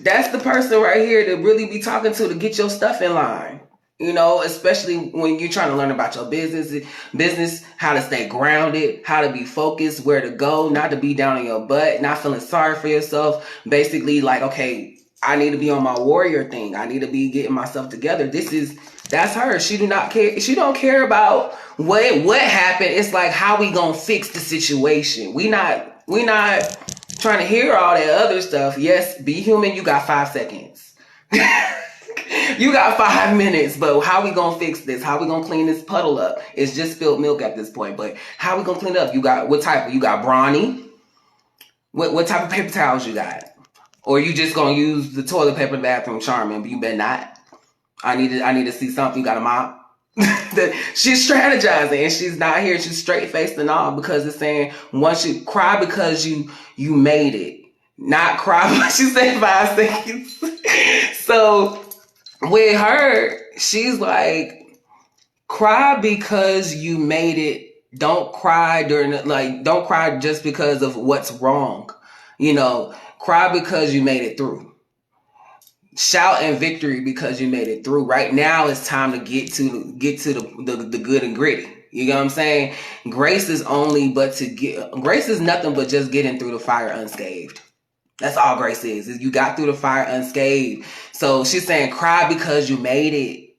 That's the person right here to really be talking to get your stuff in line. You know, especially when you're trying to learn about your business, how to stay grounded, how to be focused, where to go, not to be down on your butt, not feeling sorry for yourself. Basically, like, okay, I need to be on my warrior thing. I need to be getting myself together. That's her. She do not care. She don't care about what happened. It's like, how we gonna fix the situation. We not trying to hear all that other stuff. Yes, be human. You got 5 seconds. You got 5 minutes, but how we gonna fix this? How we gonna clean this puddle up? It's just spilled milk at this point, but how we gonna clean it up? You got what type? You got brawny? What type of paper towels you got? Or you just gonna use the toilet paper in the bathroom, charming? But you better not. I need to see something. You got a mop? She's strategizing and she's not here. She's straight faced and all because it's saying once you cry because you made it, not cry. She said 5 seconds. So. With her, she's like, cry because you made it. Don't cry don't cry just because of what's wrong. You know, cry because you made it through. Shout in victory because you made it through. Right now, it's time to get to the good and gritty. You know what I'm saying? Grace is nothing but just getting through the fire unscathed. That's all grace is you got through the fire unscathed. So she's saying, cry because you made it.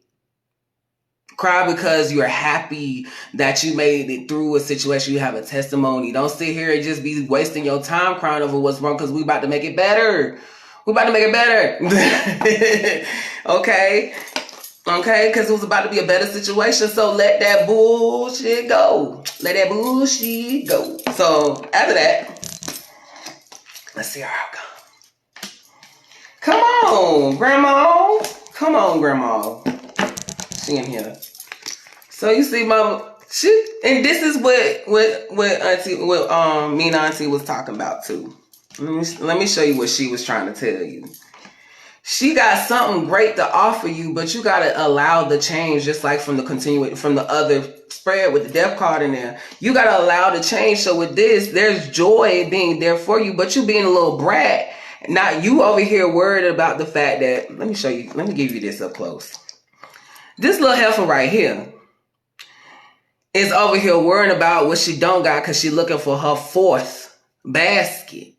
Cry because you're happy that you made it through a situation. You have a testimony. Don't sit here and just be wasting your time crying over what's wrong because we about to make it better. We about to make it better. Okay? Okay? Because it was about to be a better situation. So let that bullshit go. Let that bullshit go. So after that, let's see our outcome. Come on, Grandma. Come on, Grandma. She in here. So you see, Mama, and this is what Auntie, Mean Auntie was talking about too. Let me show you what she was trying to tell you. She got something great to offer you, but you got to allow the change, just like from the other spread with the death card in there. You got to allow the change. So with this, there's joy being there for you, but you being a little brat. Not you over here worried about the fact that, let me give you this up close. This little heifer right here is over here worrying about what she don't got because she looking for her fourth basket.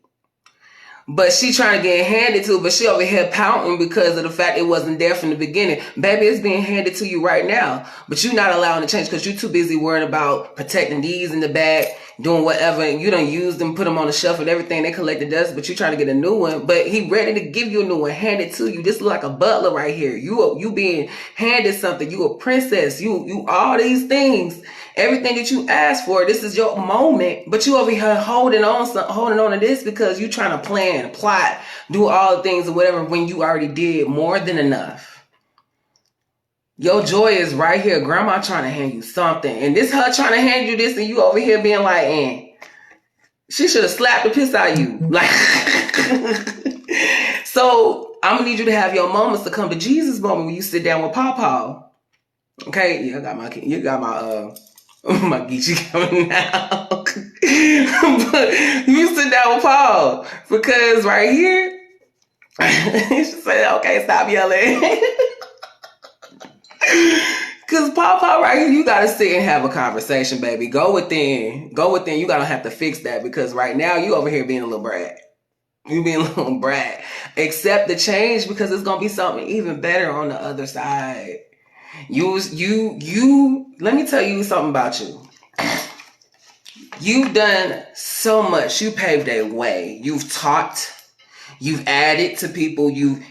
But she trying to get handed to, but she over here pouting because of the fact it wasn't there from the beginning. Baby, it's being handed to you right now. But you're not allowing to change because you're too busy worrying about protecting these in the back, doing whatever. And you done used them, put them on the shelf and everything. They collected dust, but you trying to get a new one. But he ready to give you a new one, hand it to you. This look like a butler right here. You being handed something. You a princess. You all these things. Everything that you asked for, this is your moment, but you over here holding on to this because you trying to plan, plot, do all the things or whatever when you already did more than enough. Your joy is right here. Grandma trying to hand you something, and this her trying to hand you this, and you over here being like, she should have slapped the piss out of you. Like, so I'm gonna need you to have your moments to come to Jesus moment when you sit down with Pawpaw. Okay, yeah, you got my my Geechee coming now. But you sit down with Paul because right here, she said, okay, stop yelling. Because Paul right here, you got to sit and have a conversation, baby. Go within. You got to have to fix that because right now you over here being a little brat. You being a little brat. Accept the change because it's going to be something even better on the other side. Let me tell you something about you. You've done so much. You paved a way. You've taught. You've added to people. You've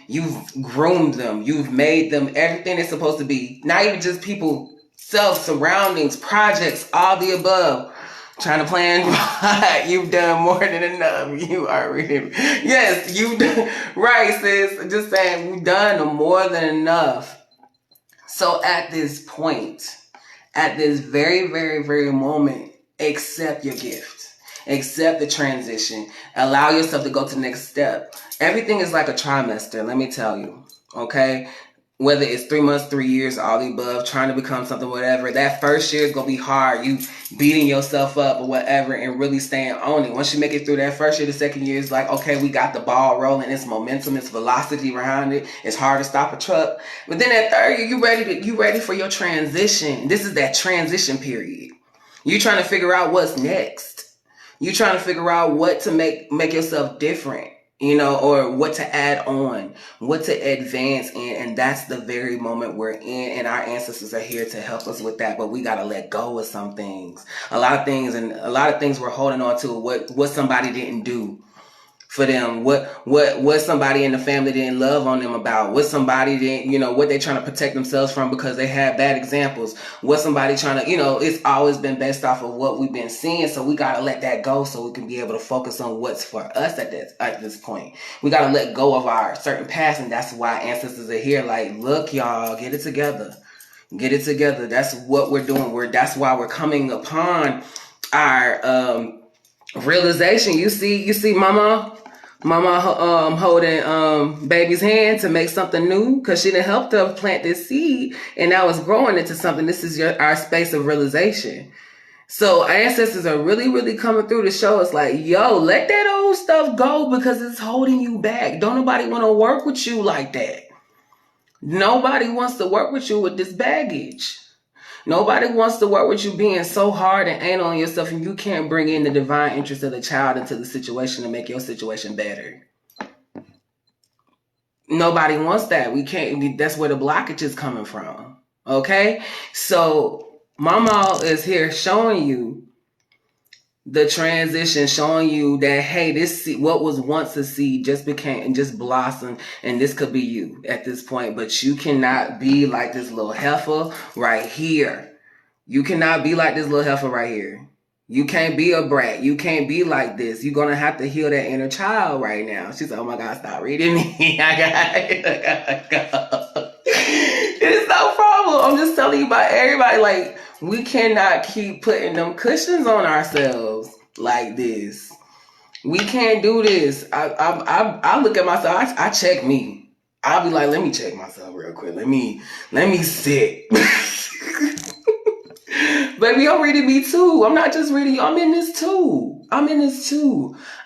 groomed them. You've made them everything they're supposed to be. Not even just people, self, surroundings, projects, all the above. Trying to plan. You've done more than enough. You are really, yes, you've done right, sis. Just saying, we've done more than enough. So at this point, at this very, very, very moment, accept your gift. Accept the transition. Allow yourself to go to the next step. Everything is like a trimester, let me tell you. Okay? Whether it's 3 months, 3 years, all the above, trying to become something, whatever. That first year is going to be hard. You beating yourself up or whatever and really staying on it. Once you make it through that first year, the second year is like, okay, we got the ball rolling. It's momentum. It's velocity behind it. It's hard to stop a truck. But then that third year, you ready for your transition. This is that transition period. You trying to figure out what's next. You trying to figure out what to make yourself different. Or what to add on, what to advance in. And that's the very moment we're in. And our ancestors are here to help us with that. But we got to let go of some things. A lot of things we're holding on to what somebody didn't do for them, what somebody in the family didn't love on them about, what somebody didn't, what they're trying to protect themselves from because they had bad examples, what somebody trying to, it's always been based off of what we've been seeing. So we got to let that go so we can be able to focus on what's for us at this point. We got to let go of our certain past. And that's why ancestors are here. Like, look, y'all, get it together. Get it together. That's what we're doing. That's why we're coming upon our, realization. You see mama holding baby's hand to make something new because she done helped her plant this seed and now it's growing into something. This is our space of realization. So our ancestors are really, really coming through to show us like, yo, let that old stuff go because it's holding you back. Don't nobody want to work with you like that. Nobody wants to work with you with this baggage. Nobody wants to work with you being so hard and anal on yourself and you can't bring in the divine interest of the child into the situation to make your situation better. Nobody wants that. We can't. That's where the blockage is coming from. Okay? So Mama is here showing you the transition, showing you that, hey, this seed, what was once a seed just became and just blossomed, and this could be you at this point. But you cannot be like this little heifer right here. You cannot be like this little heifer right here. You can't be a brat. You can't be like this. You're going to have to heal that inner child right now. She said, oh my God, stop reading me. I gotta go. It is no problem. I'm just telling you about everybody. Like, we cannot keep putting them cushions on ourselves like this. We can't do this. I look at myself. I check me. I'll be like, let me check myself real quick. Let me sit. Baby, I'm reading me too. I'm not just reading you. I'm in this too.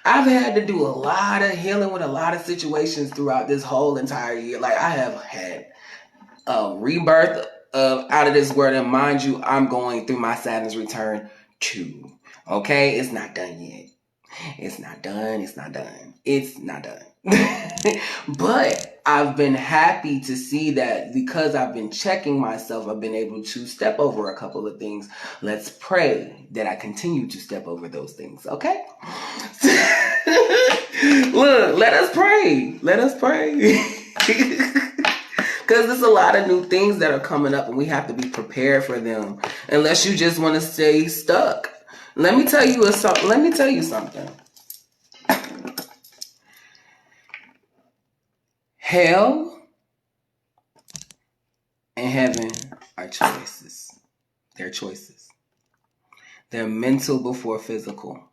I've had to do a lot of healing with a lot of situations throughout this whole entire year. Like, I have had a rebirth out of this world. And mind you, I'm going through my Saturn's return too. Okay? It's not done yet. It's not done. But I've been happy to see that because I've been checking myself, I've been able to step over a couple of things. Let's pray that I continue to step over those things, okay? Look, let us pray. Because there's a lot of new things that are coming up and we have to be prepared for them. Unless you just want to stay stuck. Let me tell you something. Hell and heaven are choices. They're choices. They're mental before physical.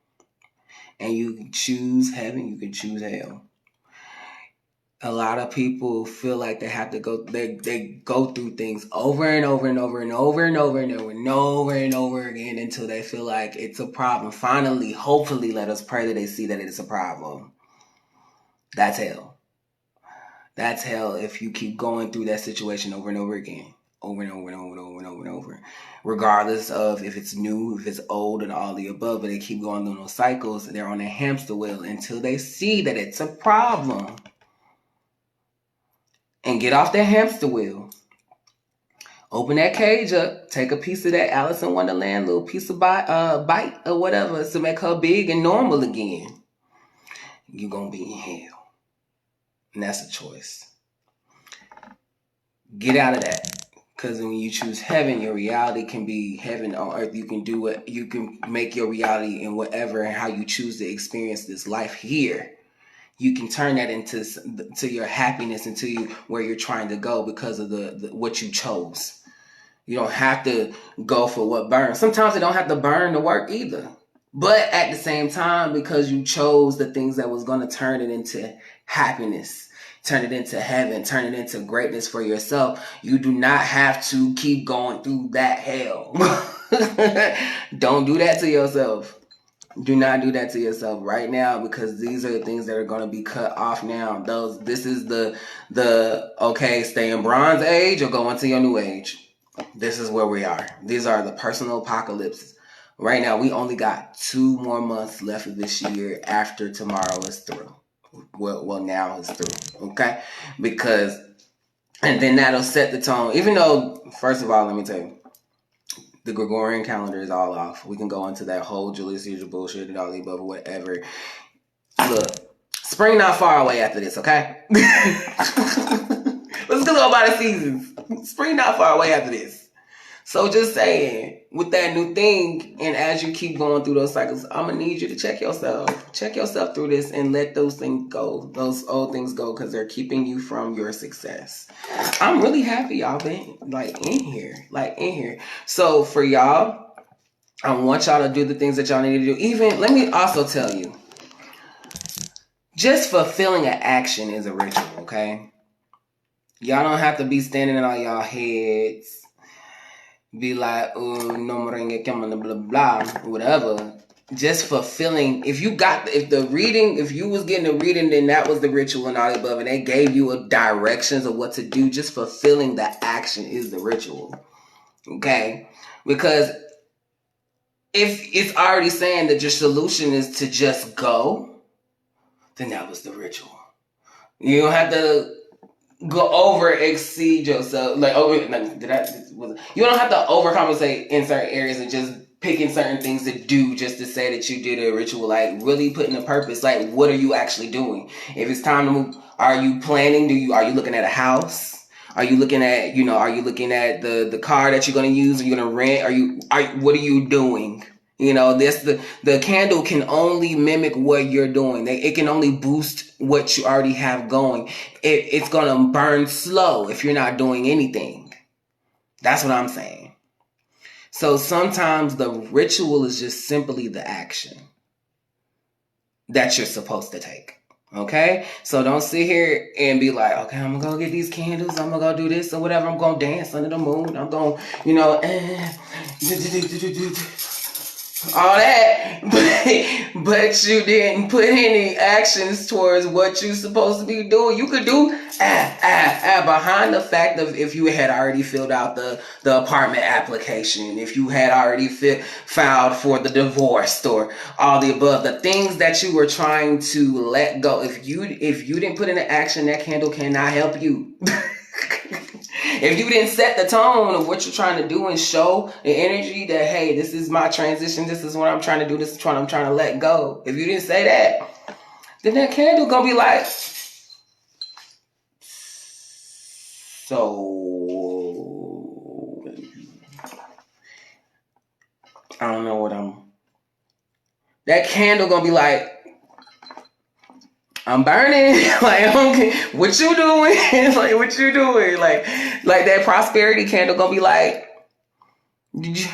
And you can choose heaven, you can choose hell. A lot of people feel like they have to go, they go through things over and over and over and over and over and over and over and over again until they feel like it's a problem. Finally, hopefully, let us pray that they see that it's a problem. That's hell. That's hell if you keep going through that situation over and over again. Over and over. Regardless of if it's new, if it's old, and all the above, but they keep going through those cycles. They're on a hamster wheel until they see that it's a problem. And get off that hamster wheel. Open that cage up. Take a piece of that Alice in Wonderland, little piece of bite or whatever to make her big and normal again. You're going to be in hell. And that's a choice. Get out of that. Because when you choose heaven, your reality can be heaven on earth. You can do what you can make your reality in whatever and how you choose to experience this life here. You can turn that into your happiness, into where you're trying to go because of the what you chose. You don't have to go for what burns. Sometimes it don't have to burn to work either. But at the same time, because you chose the things that was going to turn it into happiness, turn it into heaven, turn it into greatness for yourself, you do not have to keep going through that hell. Don't do that to yourself. Do not do that to yourself right now, because these are the things that are going to be cut off now. This is the okay, stay in bronze age or go into your new age. This is where we are. These are the personal apocalypses. Right now, we only got 2 more months left of this year after tomorrow is through. Well, now it's through. Okay? And then that'll set the tone. Even though, first of all, let me tell you, the Gregorian calendar is all off. We can go into that whole Julius Caesar bullshit and all the above, whatever. Look, spring not far away after this, okay? Let's go by the seasons. Spring not far away after this. So just saying, with that new thing, and as you keep going through those cycles, I'm going to need you to check yourself. Check yourself through this and let those things go. Those old things go, because they're keeping you from your success. I'm really happy y'all been in here. So for y'all, I want y'all to do the things that y'all need to do. Even, let me also tell you, just fulfilling an action is a ritual, okay? Y'all don't have to be standing in all y'all heads. Be like, oh, no more blah, blah, blah, whatever. Just fulfilling. If you was getting a reading, then that was the ritual and all the above, and they gave you directions of what to do. Just fulfilling the action is the ritual. Okay? Because if it's already saying that your solution is to just go, then that was the ritual. You don't have to exceed yourself. You don't have to overcompensate in certain areas and just picking certain things to do just to say that you did a ritual. Like, really putting a purpose. Like, what are you actually doing? If it's time to move, are you planning? Are you looking at a house? Are you looking at, the car that you're going to use? Are you going to rent? What are you doing? The candle can only mimic what you're doing. It can only boost what you already have going. It's going to burn slow if you're not doing anything. That's what I'm saying. So sometimes the ritual is just simply the action that you're supposed to take. Okay, so don't sit here and be like, okay, I'm gonna go get these candles, I'm gonna go do this or whatever, I'm gonna dance under the moon, I'm gonna, all that, but you didn't put any actions towards what you're supposed to be doing. You could do behind the fact of if you had already filled out the apartment application, if you had already filed for the divorce or all the above, the things that you were trying to let go. If you didn't put into action, that candle cannot help you. If you didn't set the tone of what you're trying to do and show the energy that, hey, this is my transition, this is what I'm trying to do, this is what I'm trying to let go. If you didn't say that, then that candle gonna be like, so I don't know what that candle gonna be like, I'm burning. Like, okay, what you doing? Like, what you doing? Like that prosperity candle gonna be like, did you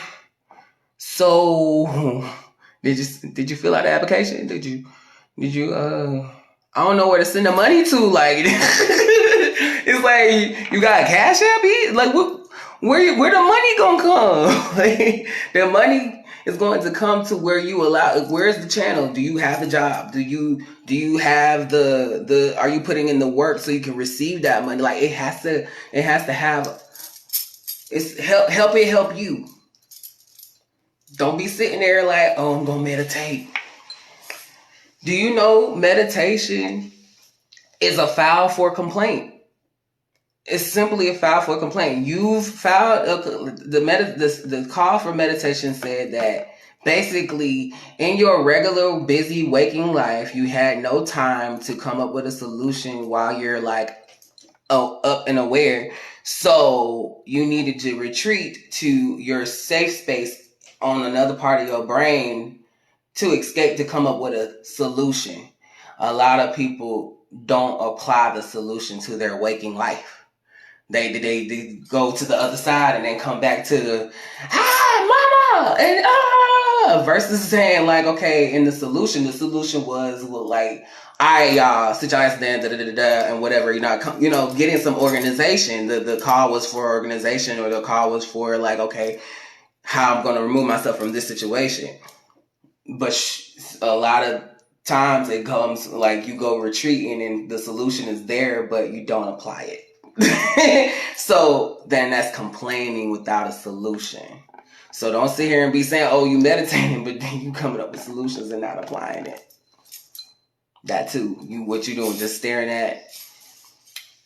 fill out the application? Did you I don't know where to send the money to. Like, it's like, you got a Cash App? Like, where the money gonna come? Like, the money is going to come to where you allow. Where's the channel? Do you have the job? Do you have the are you putting in the work so you can receive that money? Like, it has to have, it's help you. Don't be sitting there like, oh, I'm gonna meditate. Do you know meditation is a file for complaint? It's simply a file for complaint. You've filed the call for meditation said that basically in your regular busy waking life, you had no time to come up with a solution while you're like, up and aware. So you needed to retreat to your safe space on another part of your brain to escape, to come up with a solution. A lot of people don't apply the solution to their waking life. They go to the other side and then come back to the mama and versus saying like, okay, in the solution was, well, like, I y'all sit your ass down, and whatever, getting some organization. The call was for organization, or the call was for like, okay, how I'm gonna remove myself from this situation. But a lot of times it comes like you go retreating and the solution is there, but you don't apply it. So then that's complaining without a solution. So don't sit here and be saying, oh, you meditating, but then you coming up with solutions and not applying it. That too. What you doing? Just staring at,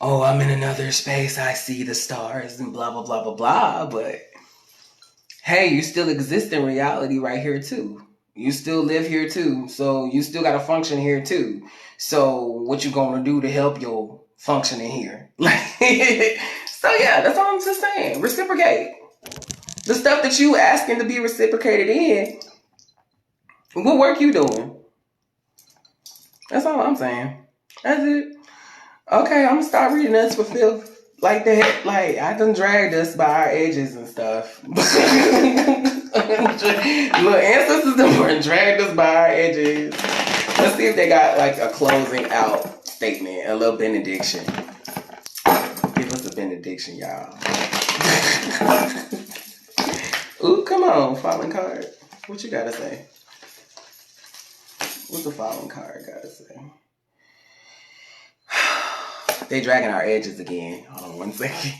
oh, I'm in another space, I see the stars and blah, blah, blah, blah, blah. But hey, you still exist in reality right here too. You still live here too. So you still got to function here too. So what you gonna do to help your functioning here? So yeah, that's all I'm just saying. Reciprocate. The stuff that you asking to be reciprocated in, what work you doing? That's all I'm saying. That's it. Okay, I'm gonna start reading us for filth like that. Like, I done dragged us by our edges and stuff. Look, ancestors done dragged us by our edges. Let's see if they got like a closing out statement, a little benediction. Give us a benediction, y'all. Ooh, come on, fallen card. What you gotta say? What's the fallen card gotta say? They dragging our edges again. Hold on 1 second.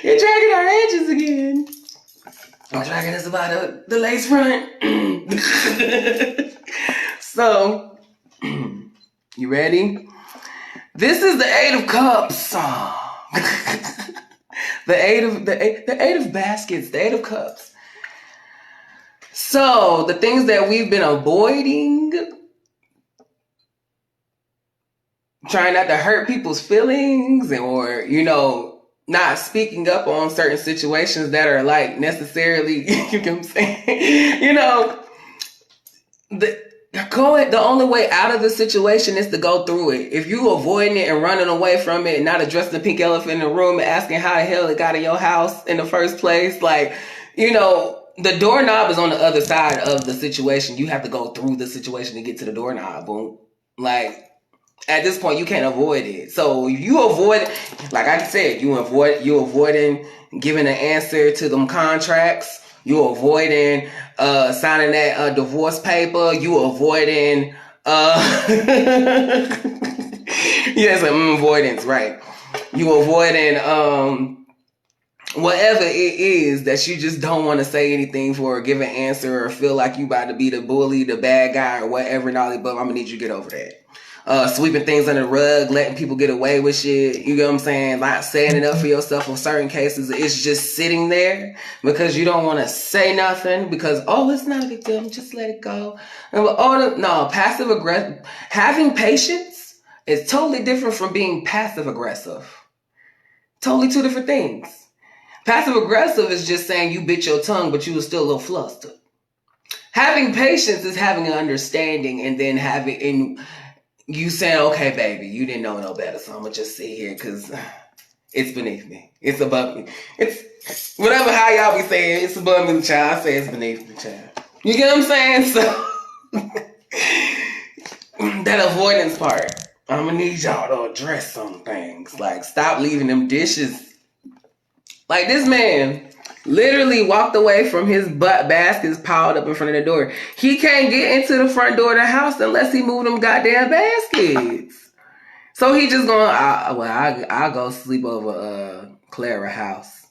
They're dragging our edges again. I'm dragging us about the lace front. So, you ready? This is the Eight of Cups. the eight of baskets, the Eight of Cups. So, the things that we've been avoiding, trying not to hurt people's feelings, or, not speaking up on certain situations that are like necessarily, you can say, the only way out of the situation is to go through it. If you avoiding it and running away from it and not addressing the pink elephant in the room and asking how the hell it got in your house in the first place, like, the doorknob is on the other side of the situation. You have to go through the situation to get to the doorknob. Boom. Like, at this point, you can't avoid it. So you avoid, like I said, you avoiding giving an answer to them contracts. You avoiding signing that divorce paper. You avoiding yes, avoidance, right? You avoiding whatever it is that you just don't want to say anything for or give an answer or feel like you about to be the bully, the bad guy, or whatever. And all that, but I'm gonna need you to get over that. Sweeping things under the rug, letting people get away with shit. You get what I'm saying? Not saying it up for yourself in certain cases. It's just sitting there because you don't want to say nothing because, oh, it's not a big deal. Just let it go. And, oh, no, passive aggressive. Having patience is totally different from being passive aggressive. Totally two different things. Passive aggressive is just saying you bit your tongue, but you were still a little flustered. Having patience is having an understanding and then having you saying, okay, baby, you didn't know no better, so I'm gonna just sit here because it's beneath me. It's above me. It's whatever how y'all be saying, it's above me, the child. I say it's beneath me, child. You get what I'm saying? So that avoidance part, I'm gonna need y'all to address some things. Like, stop leaving them dishes. Like, this man literally walked away from his baskets piled up in front of the door. He can't get into the front door of the house unless he move them goddamn baskets. So he just going, I'll go sleep over Clara house.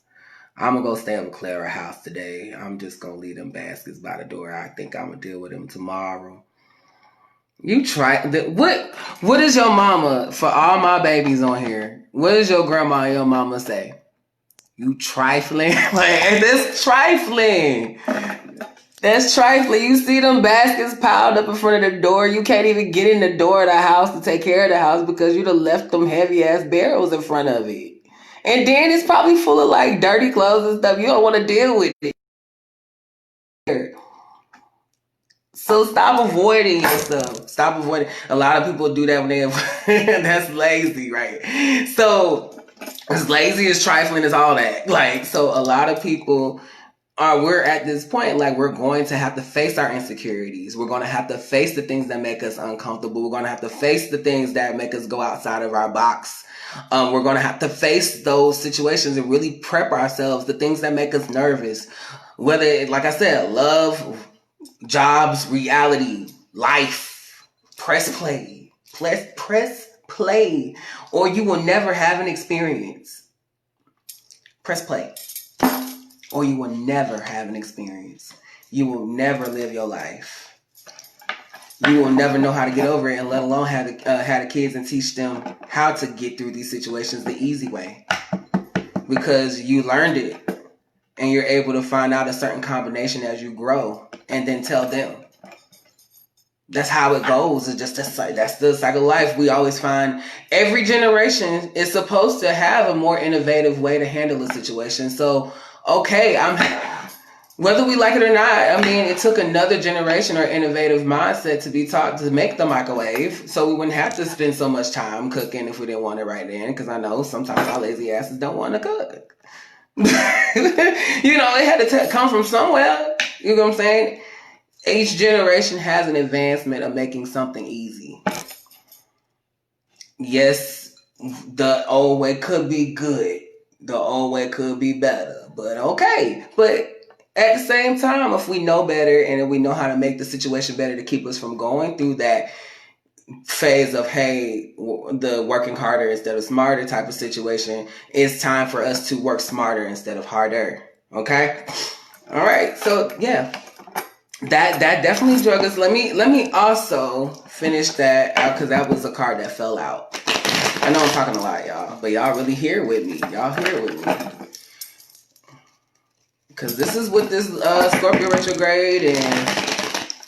I'm going to go stay over Clara house today. I'm just going to leave them baskets by the door. I think I'm going to deal with them tomorrow. You try, what is your mama, for all my babies on here, what does your grandma and your mama say? You trifling. Like, that's trifling. That's trifling. You see them baskets piled up in front of the door. You can't even get in the door of the house to take care of the house because you done left them heavy ass barrels in front of it. And then it's probably full of like dirty clothes and stuff. You don't want to deal with it. So stop avoiding yourself. Stop avoiding. A lot of people do that when they that's lazy, right? So as lazy as trifling as all that. Like, so a lot of people we're at this point, like, we're going to have to face our insecurities. We're going to have to face the things that make us uncomfortable. We're going to have to face the things that make us go outside of our box. We're going to have to face those situations and really prep ourselves, the things that make us nervous. Whether, like I said, love, jobs, reality, life, press play, or you will never have an experience. Press play, or you will never have an experience. You will never live your life. You will never know how to get over it, and let alone have the kids and teach them how to get through these situations the easy way. Because you learned it, and you're able to find out a certain combination as you grow, and then tell them. That's how it goes. It's just that's the cycle of life. We always find every generation is supposed to have a more innovative way to handle a situation. So, okay, whether we like it or not, I mean, it took another generation or innovative mindset to be taught to make the microwave, so we wouldn't have to spend so much time cooking if we didn't want it right then. Because I know sometimes our lazy asses don't want to cook. You know, it had to come from somewhere. You know what I'm saying? Each generation has an advancement of making something easy. Yes, the old way could be good. The old way could be better. But okay. But at the same time, if we know better and if we know how to make the situation better to keep us from going through that phase of, hey, the working harder instead of smarter type of situation, it's time for us to work smarter instead of harder. Okay? All right. So, yeah. That definitely drug us. Let me also finish that out because that was a card that fell out. I know I'm talking a lot, y'all, but y'all really here with me. Y'all here with me. Because this is with this Scorpio retrograde and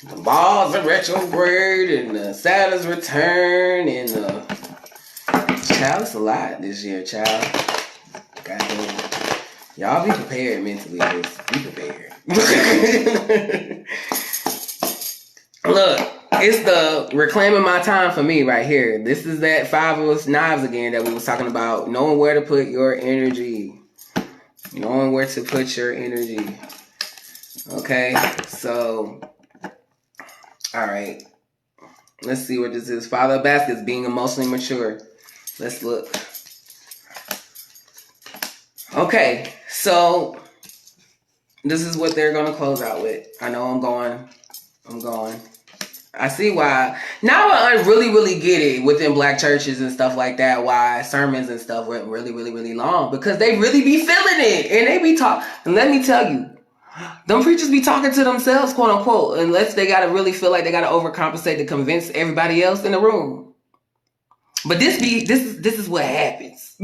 the Mars in retrograde and the Saturn's return and child, it's a lot this year, child. Goddamn. Y'all be prepared mentally. Just be prepared. Look, it's the reclaiming my time for me right here. This is that Five of Knives again that we was talking about. Knowing where to put your energy. Knowing where to put your energy. Okay, so, all right. Let's see what this is. Father of Baskets, being emotionally mature. Let's look. Okay, so this is what they're going to close out with. I know I'm going. I see why. Now I really, really get it within black churches and stuff like that, why sermons and stuff went really, really, really long. Because they really be feeling it. And they be talking. And let me tell you, them preachers be talking to themselves, quote unquote, unless they got to really feel like they got to overcompensate to convince everybody else in the room. But this is what happens.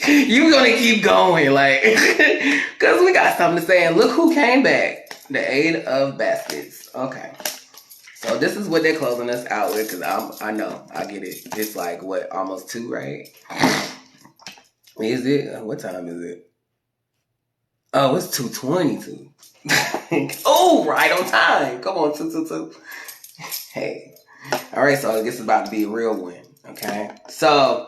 You gonna keep going, like, because we got something to say. And look who came back. The Eight of Baskets. Okay. So this is what they're closing us out with, because I know, I get it. It's like, what, almost 2, right? Is it? What time is it? Oh, it's 2:22. Oh, right on time. Come on, 2:22. Hey. All right, so this is about to be a real one, okay? So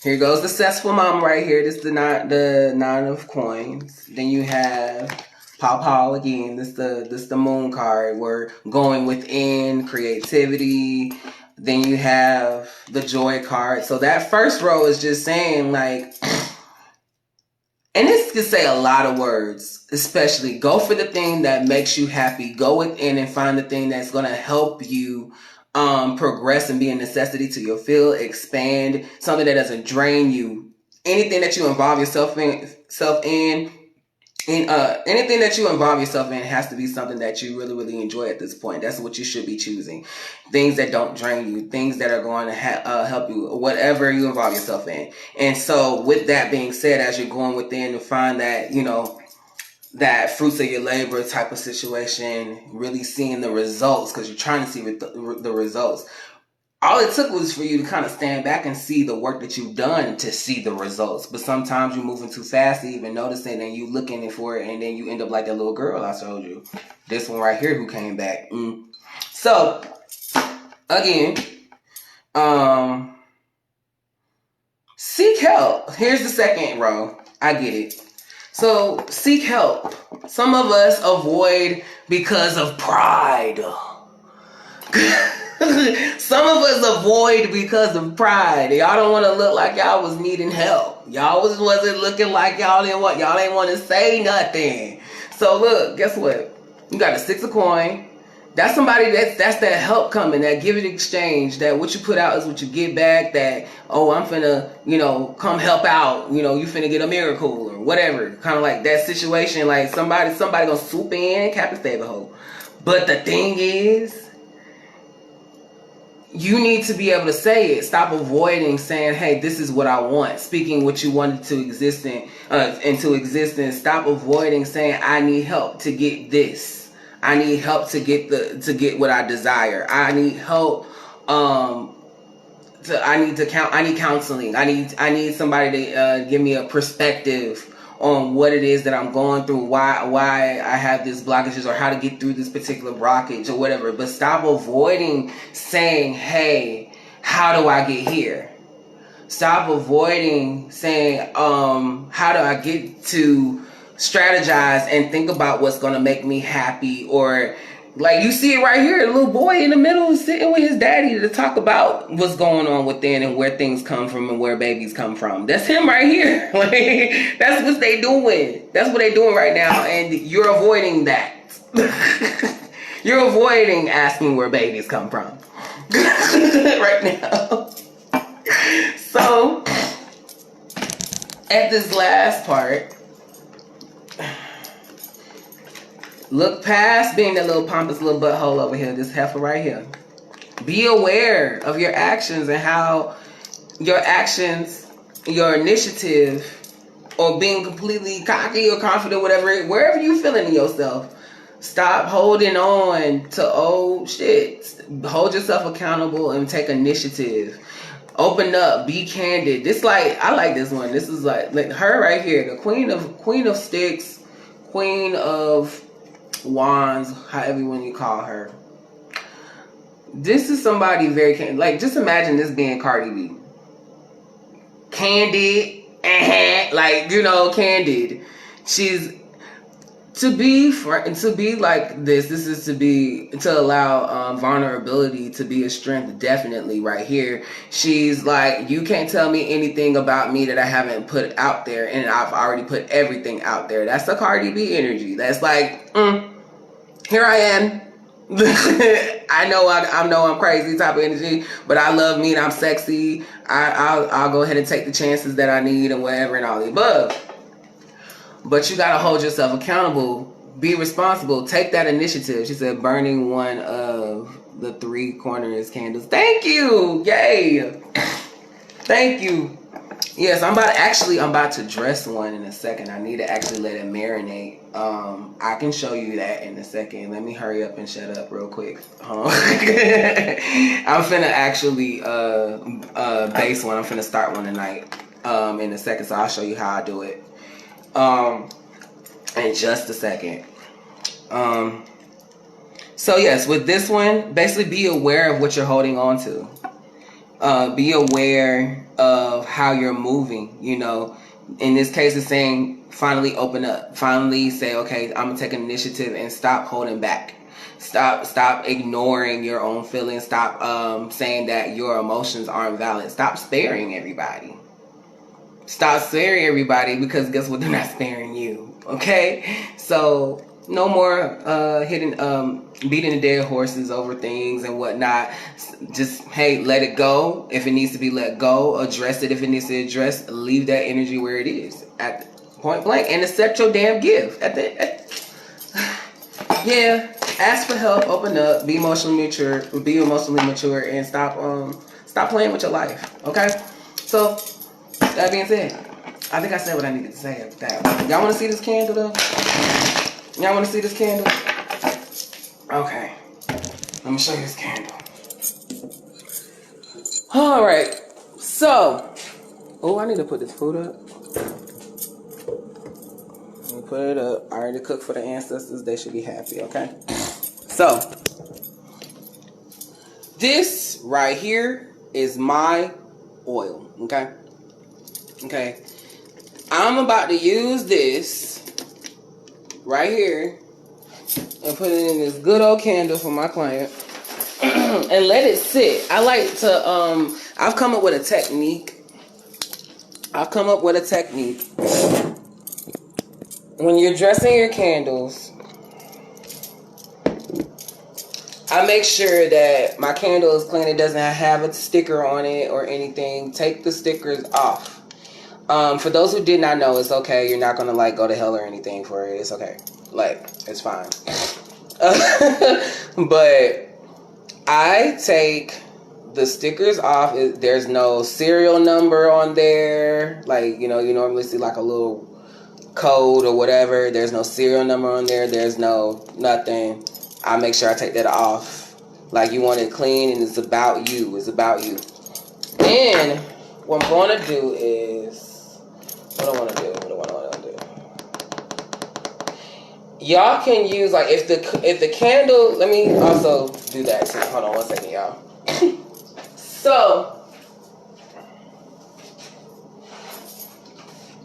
here goes the successful mom right here. This is the nine of coins. Then you have Paul again. This the moon card. We're going within, creativity. Then you have the joy card. So that first row is just saying, like, and this can say a lot of words, especially go for the thing that makes you happy. Go within and find the thing that's going to help you progress and be a necessity to your field, expand, something that doesn't drain you. Anything that you involve yourself in, anything that you involve yourself in has to be something that you really, really enjoy at this point. That's what you should be choosing. Things that don't drain you, things that are going to help you, whatever you involve yourself in. And so with that being said, as you're going within to find that, that fruits of your labor type of situation, really seeing the results, because you're trying to see the results. All it took was for you to kind of stand back and see the work that you've done to see the results. But sometimes you're moving too fast to even notice it, and you looking for it, and then you end up like that little girl I showed you. This one right here who came back. So, again, seek help. Here's the second row. I get it. So, seek help. Some of us avoid because of pride. Some of us avoid because of pride. Y'all don't want to look like y'all was needing help. Y'all wasn't looking like y'all didn't want to say nothing. So look, guess what? You got a 6 of coin. That's somebody that's that help coming, that give it exchange, that what you put out is what you get back, that, oh, I'm finna, come help out, you finna get a miracle or whatever. Kind of like that situation, like somebody gonna swoop in, Captain Staberho. But the thing is, you need to be able to say it. Stop avoiding saying, hey, this is what I want. Speaking what you wanted to exist into existence. Stop avoiding saying, I need help to get this. I need help to get what I desire. I need help. I need counseling. I need somebody to give me a perspective on what it is that I'm going through, why I have this blockages, or how to get through this particular blockage or whatever. But stop avoiding saying, hey, how do I get here? Stop avoiding saying, how do I get to strategize and think about what's going to make me happy? Or like you see it right here, the little boy in the middle is sitting with his daddy to talk about what's going on within and where things come from and where babies come from. That's him right here. Like, that's what they doing. That's what they doing right now. And you're avoiding that. You're avoiding asking where babies come from right now. So at this last part, look past being that little pompous little butthole over here, this heifer right here. Be aware of your actions and how your actions, your initiative, or being completely cocky or confident, wherever you feeling in yourself. Stop holding on to old shit. Hold yourself accountable and take initiative. Open up, be candid. I like this one. This is like her right here, the queen of sticks, queen of wands, however you call her. This is somebody very candid. Like, just imagine this being Cardi B. Candid, candid. She's to be like this is to allow vulnerability to be a strength. Definitely right here, she's like, you can't tell me anything about me that I haven't put out there, and I've already put everything out there. That's the Cardi B energy. That's like, here I am. I know I'm crazy type of energy, but I love me and I'm sexy. I'll go ahead and take the chances that I need and whatever and all the above. But you gotta hold yourself accountable. Be responsible. Take that initiative. She said, burning one of the 3 corners candles. Thank you. Yay. Thank you. Yes, I'm about to dress one in a second. I need to actually let it marinate. I can show you that in a second. Let me hurry up and shut up real quick. I'm finna actually base one. I'm finna start one tonight in a second. So I'll show you how I do it. In just a second. So yes, with this one, basically be aware of what you're holding on to. Be aware of how you're moving. You know, in this case, it's saying finally open up. Finally say, okay, I'm gonna take an initiative and stop holding back. Stop ignoring your own feelings. Stop saying that your emotions aren't valid. Stop sparing everybody. Stop sparing everybody, because guess what? They're not sparing you. Okay? So no more beating the dead horses over things and whatnot. Just, hey, let it go if it needs to be let go. Address it if it needs to be addressed. Leave that energy where it is at point blank, and accept your damn gift. Yeah, ask for help. Open up. Be emotionally mature, and stop playing with your life. Okay? So that being said, I think I said what I needed to say after that. Y'all want to see this candle though? Y'all want to see this candle? Okay. Let me show you this candle. Alright. So. Oh, I need to put this food up. Let me put it up. I already cooked for the ancestors. They should be happy, okay? So. This right here is my oil, okay? Okay, I'm about to use this right here and put it in this good old candle for my client and let it sit. I like to, I've come up with a technique. When you're dressing your candles, I make sure that my candle is clean. It doesn't have a sticker on it or anything. Take the stickers off. For those who did not know, it's okay. You're not going to like go to hell or anything for it. It's okay. Like, it's fine. But I take the stickers off. There's no serial number on there. Like, you know, you normally see like a little code or whatever. There's no serial number on there. There's no nothing. I make sure I take that off. Like, you want it clean, and it's about you. It's about you. Then what I'm going to do is, what do I want to do? Y'all can use, like, if the candle, let me also do that too. Hold on 1 second, y'all. So,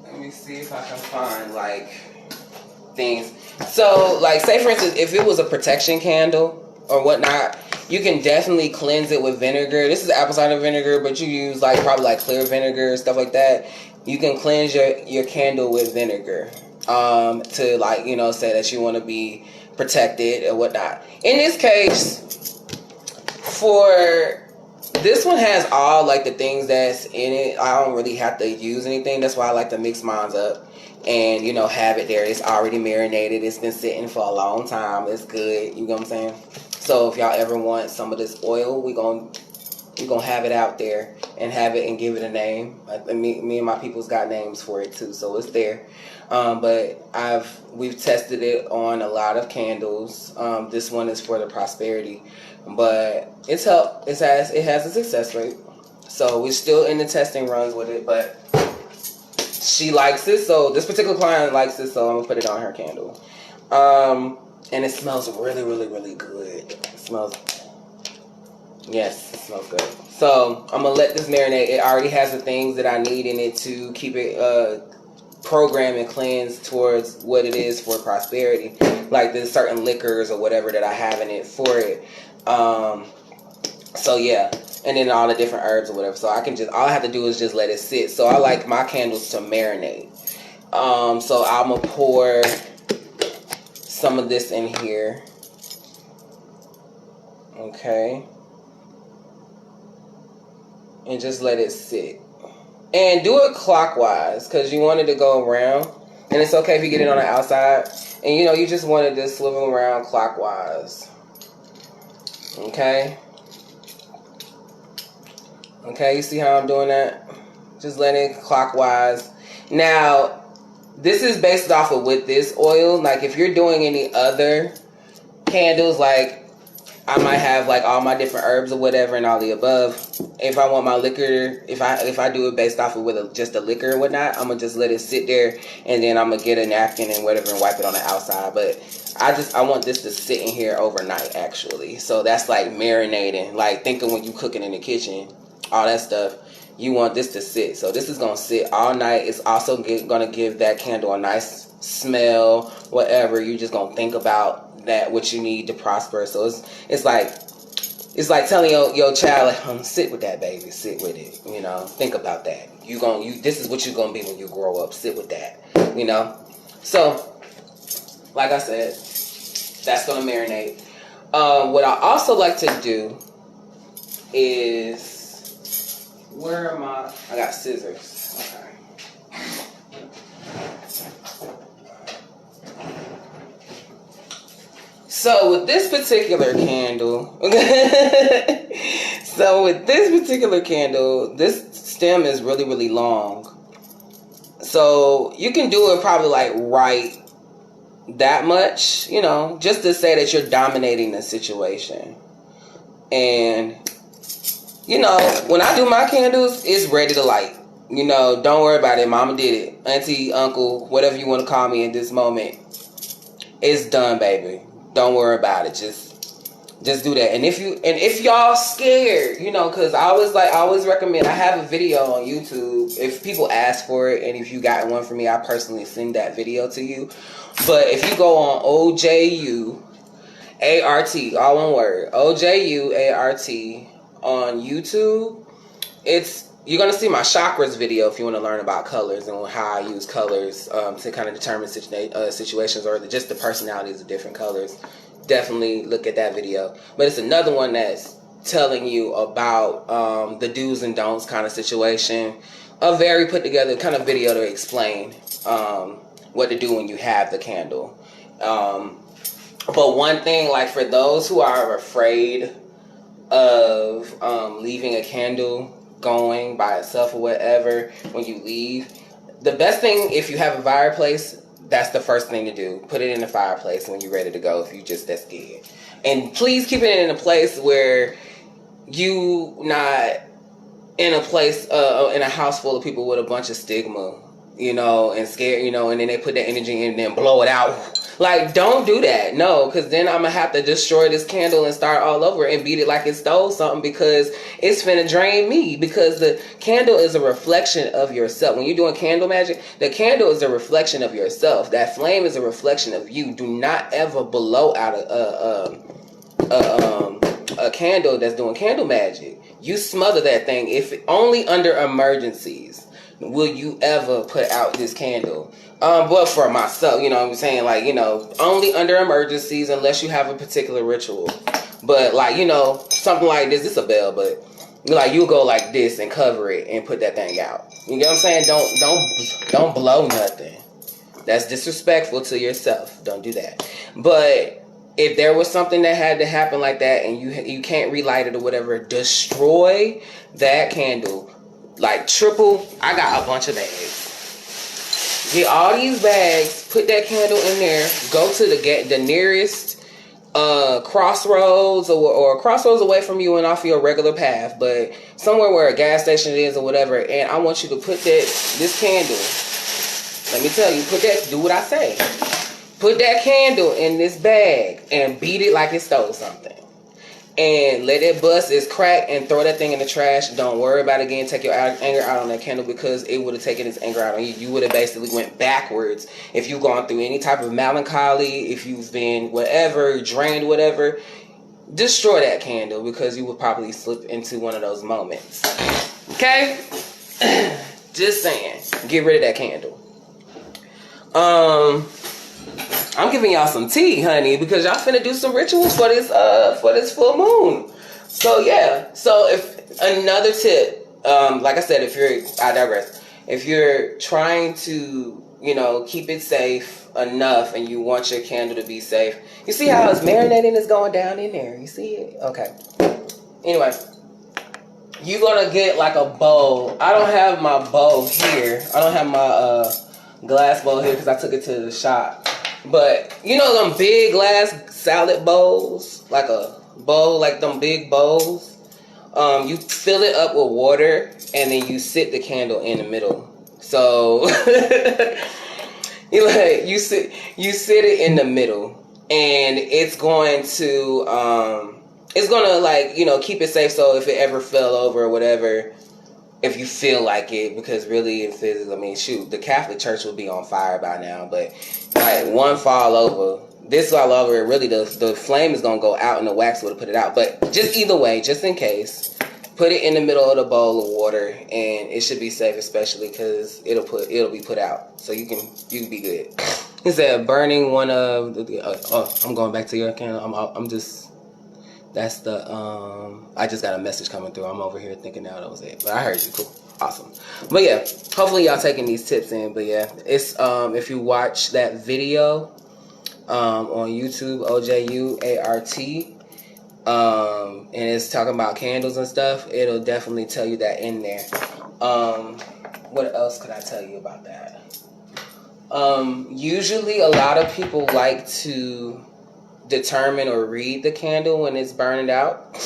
let me see if I can find, like, things. So, like, say for instance, if it was a protection candle or whatnot, you can definitely cleanse it with vinegar. This is apple cider vinegar, but you use like probably like clear vinegar, stuff like that. You can cleanse your candle with vinegar to, like, you know, say that you want to be protected or whatnot. In this case, for this one has all like the things that's in it. I don't really have to use anything. That's why I like to mix mine up and, you know, have it there. It's already marinated. It's been sitting for a long time. It's good. You know what I'm saying? So if y'all ever want some of this oil, we're gonna have it out there and have it and give it a name. Me and my people's got names for it too, so it's there. But we've tested it on a lot of candles. This one is for the prosperity, but it's helped. It has a success rate. So we're still in the testing runs with it, but she likes it. So this particular client likes it, so I'm gonna put it on her candle. And it smells really, really, really good. It smells, yes, it smells good. So I'm gonna let this marinate. It already has the things that I need in it to keep it program and cleanse towards what it is for prosperity. Like there's certain liquors or whatever that I have in it for it. So yeah, and then all the different herbs or whatever. So I can just, all I have to do is just let it sit. So I like my candles to marinate. So I'm gonna pour some of this in here. Okay. And just let it sit. And do it clockwise, because you want it to go around. And it's okay if you get it on the outside. And you know, you just want it to swivel around clockwise. Okay. Okay, you see how I'm doing that? Just let it clockwise. Now, this is based off of with this oil. Like if you're doing any other candles, like I might have like all my different herbs or whatever and all the above. If I want my liquor, if I do it based off of with just a liquor and whatnot, I'm gonna just let it sit there, and then I'm gonna get a napkin and whatever and wipe it on the outside. But I want this to sit in here overnight actually. So that's like marinating, like thinking when you cooking in the kitchen, all that stuff. You want this to sit. So this is gonna sit all night. It's also gonna give that candle a nice smell, whatever. You just gonna think about that, what you need to prosper. So it's like telling your child, like, sit with that, baby, sit with it, you know, think about that. This is what you're gonna be when you grow up. Sit with that, you know. So like I said, that's gonna marinate. What I also like to do is, where am I got scissors. Okay. So with this particular candle, this stem is really, really long. So you can do it probably like right that much, you know, just to say that you're dominating the situation. And, you know, when I do my candles, it's ready to light. You know, don't worry about it. Mama did it. Auntie, uncle, whatever you want to call me in this moment. It's done, baby. Don't worry about it. Just do that. And if y'all scared, you know, because I always recommend, I have a video on YouTube if people ask for it, and if you got one for me, I personally send that video to you. But if you go on OJUART, all one word, OJUART on YouTube, you're going to see my chakras video if you want to learn about colors and how I use colors to kind of determine situations, or just the personalities of different colors. Definitely look at that video. But it's another one that's telling you about the do's and don'ts kind of situation. A very put together kind of video to explain what to do when you have the candle. But one thing, like for those who are afraid of leaving a candle going by itself or whatever when you leave, the best thing, if you have a fireplace, that's the first thing to do. Put it in the fireplace when you're ready to go, if you just that scared. And please keep it in a place where you not in a place in a house full of people with a bunch of stigma, you know, and scared, you know, and then they put that energy in and then blow it out. Like, don't do that. No, because then I'm going to have to destroy this candle and start all over and beat it like it stole something, because it's finna drain me. Because the candle is a reflection of yourself. When you're doing candle magic, the candle is a reflection of yourself. That flame is a reflection of you. Do not ever blow out a candle that's doing candle magic. You smother that thing. If only under emergencies will you ever put out this candle. But for myself, you know what I'm saying? Like, you know, only under emergencies, unless you have a particular ritual. But like, you know, something like this is a bell, but like you go like this and cover it and put that thing out. You know what I'm saying? Don't blow nothing. That's disrespectful to yourself. Don't do that. But if there was something that had to happen like that and you can't relight it or whatever, destroy that candle. Like triple. I got a bunch of bags. Get all these bags, put that candle in there, go to the nearest crossroads or crossroads away from you and off your regular path, but somewhere where a gas station is or whatever, and I want you to put this candle, let me tell you, do what I say. Put that candle in this bag and beat it like it stole something. and let it bust its crack and throw that thing in the trash. Don't worry about it again. Take your anger out on that candle, because it would have taken its anger out on you. You would have basically went backwards. If you've gone through any type of melancholy, if you've been whatever, drained, whatever, destroy that candle, because you would probably slip into one of those moments. Okay? Just saying. Get rid of that candle. I'm giving y'all some tea, honey, because y'all finna do some rituals for this full moon. So yeah. So if another tip, like I said, I digress. If you're trying to, keep it safe enough, and you want your candle to be safe, you see how it's marinating, is going down in there. You see it? Okay. Anyway, you're gonna get like a bowl. I don't have my bowl here. I don't have my glass bowl here because I took it to the shop. But them big glass salad bowls, like a bowl, like them big bowls. You fill it up with water, and then you sit the candle in the middle. So you sit it in the middle, and it's going to keep it safe. So if it ever fell over or whatever, if you feel like it, because really, the Catholic Church would be on fire by now. But like one fall over, really the flame is gonna go out, and the wax would have put it out. But just either way, just in case, put it in the middle of the bowl of water, and it should be safe, especially because it'll be put out, so you can be good. He said burning one of the. I'm going back to your candle. That's the, I just got a message coming through. I'm over here thinking now that was it. But I heard you. Cool. Awesome. But yeah, hopefully y'all taking these tips in. But yeah, it's, if you watch that video, on YouTube, OJUART, and it's talking about candles and stuff, it'll definitely tell you that in there. What else could I tell you about that? Usually a lot of people like to determine or read the candle when it's burning out.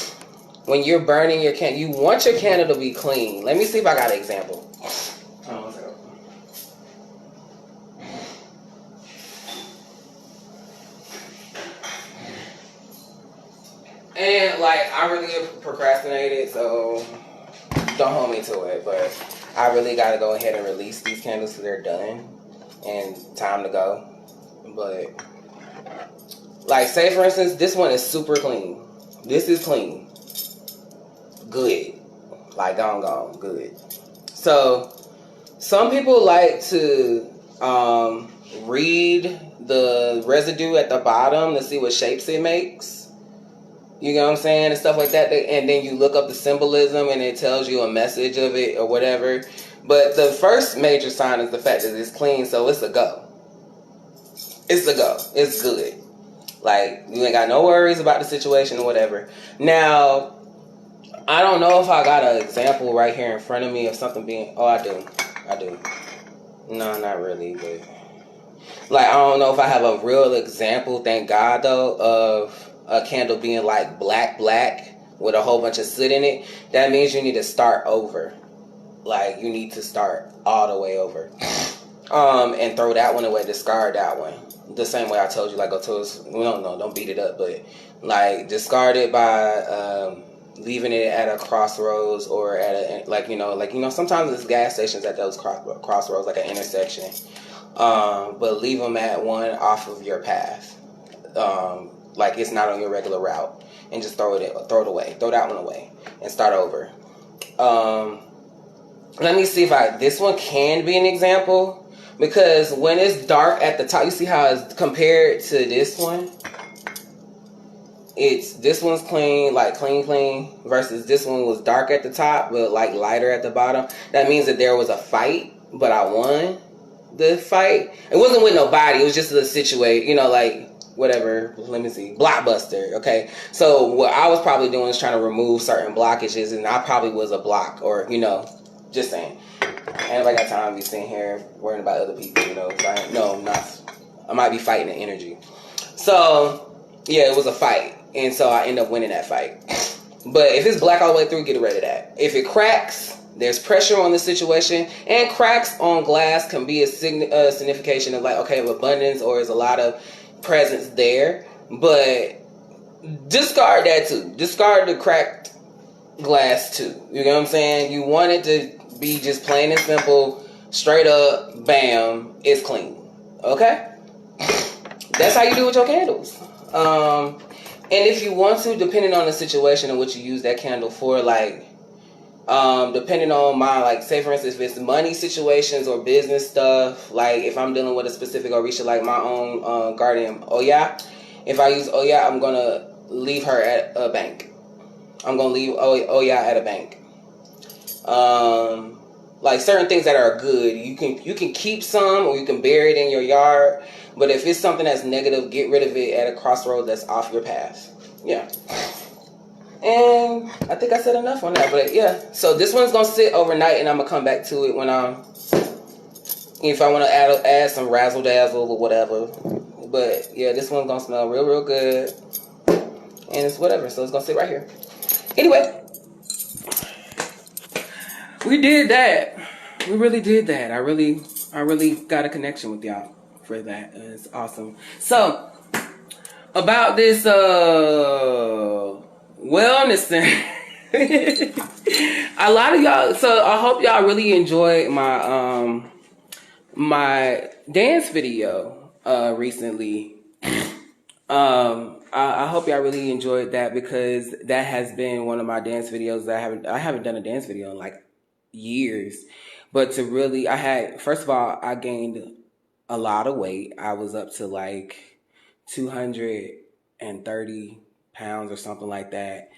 When you're burning your candle, you want your candle to be clean. Let me see if I got an example. And I really procrastinated, so don't hold me to it, but I really got to go ahead and release these candles so they're done and time to go. But say for instance, this one is super clean. This is clean. Good. Gone. Good. So some people like to read the residue at the bottom to see what shapes it makes. You know what I'm saying? And stuff like that. And then you look up the symbolism, and it tells you a message of it or whatever. But the first major sign is the fact that it's clean, so it's a go. It's a go. It's good. You ain't got no worries about the situation or whatever. Now, I don't know if I got an example right here in front of me of something being... Oh, I do. No, not really, but... I don't know if I have a real example, thank God, though, of a candle being black with a whole bunch of soot in it. That means you need to start over. You need to start all the way over. And throw that one away, discard that one. The same way I told you, go to us. Don't beat it up, but discard it by leaving it at a crossroads, or at a sometimes it's gas stations at those crossroads, like an intersection. But leave them at one off of your path. It's not on your regular route, and just throw it away. Throw that one away and start over. Let me see if this one can be an example. Because when it's dark at the top, you see how it's compared to this one? This one's clean, clean, versus this one was dark at the top, but lighter at the bottom. That means that there was a fight, but I won the fight. It wasn't with nobody, it was just a situation, whatever. Let me see. Blockbuster, okay? So what I was probably doing is trying to remove certain blockages, and I probably was a block, or, just saying. Ain't nobody got time to be sitting here worrying about other people, I might be fighting the energy. So, yeah, it was a fight. And so I end up winning that fight. But if it's black all the way through, get rid of that. If it cracks, there's pressure on the situation. And cracks on glass can be a signification of of abundance, or is a lot of presence there. But discard that too. Discard the cracked glass too. You know what I'm saying? You want it to be just plain and simple, straight up, bam, it's clean. Okay? That's how you do with your candles. And if you want to, depending on the situation and what you use that candle for, like, depending on my, like, say for instance, if it's money situations or business stuff, like if I'm dealing with a specific Orisha, like my own guardian Oya, if I use Oya, I'm gonna leave her at a bank. I'm gonna leave Oya at a bank. Like certain things that are good, you can keep some or you can bury it in your yard. But if it's something that's negative, get rid of it at a crossroad that's off your path. Yeah. And I think I said enough on that. But yeah, so this one's gonna sit overnight, and I'm gonna come back to it when if I want to add some razzle dazzle or whatever. But yeah, this one's gonna smell real good, and it's whatever. So it's gonna sit right here. Anyway, we did that. We really did that. I really got a connection with y'all for that. It's awesome. So about this wellness center. A lot of y'all, so I hope y'all really enjoyed my my dance video recently. I hope y'all really enjoyed that, because that has been one of my dance videos that I haven't done a dance video in like years. But to really, first of all, I gained a lot of weight. I was up to like 230 pounds or something like that.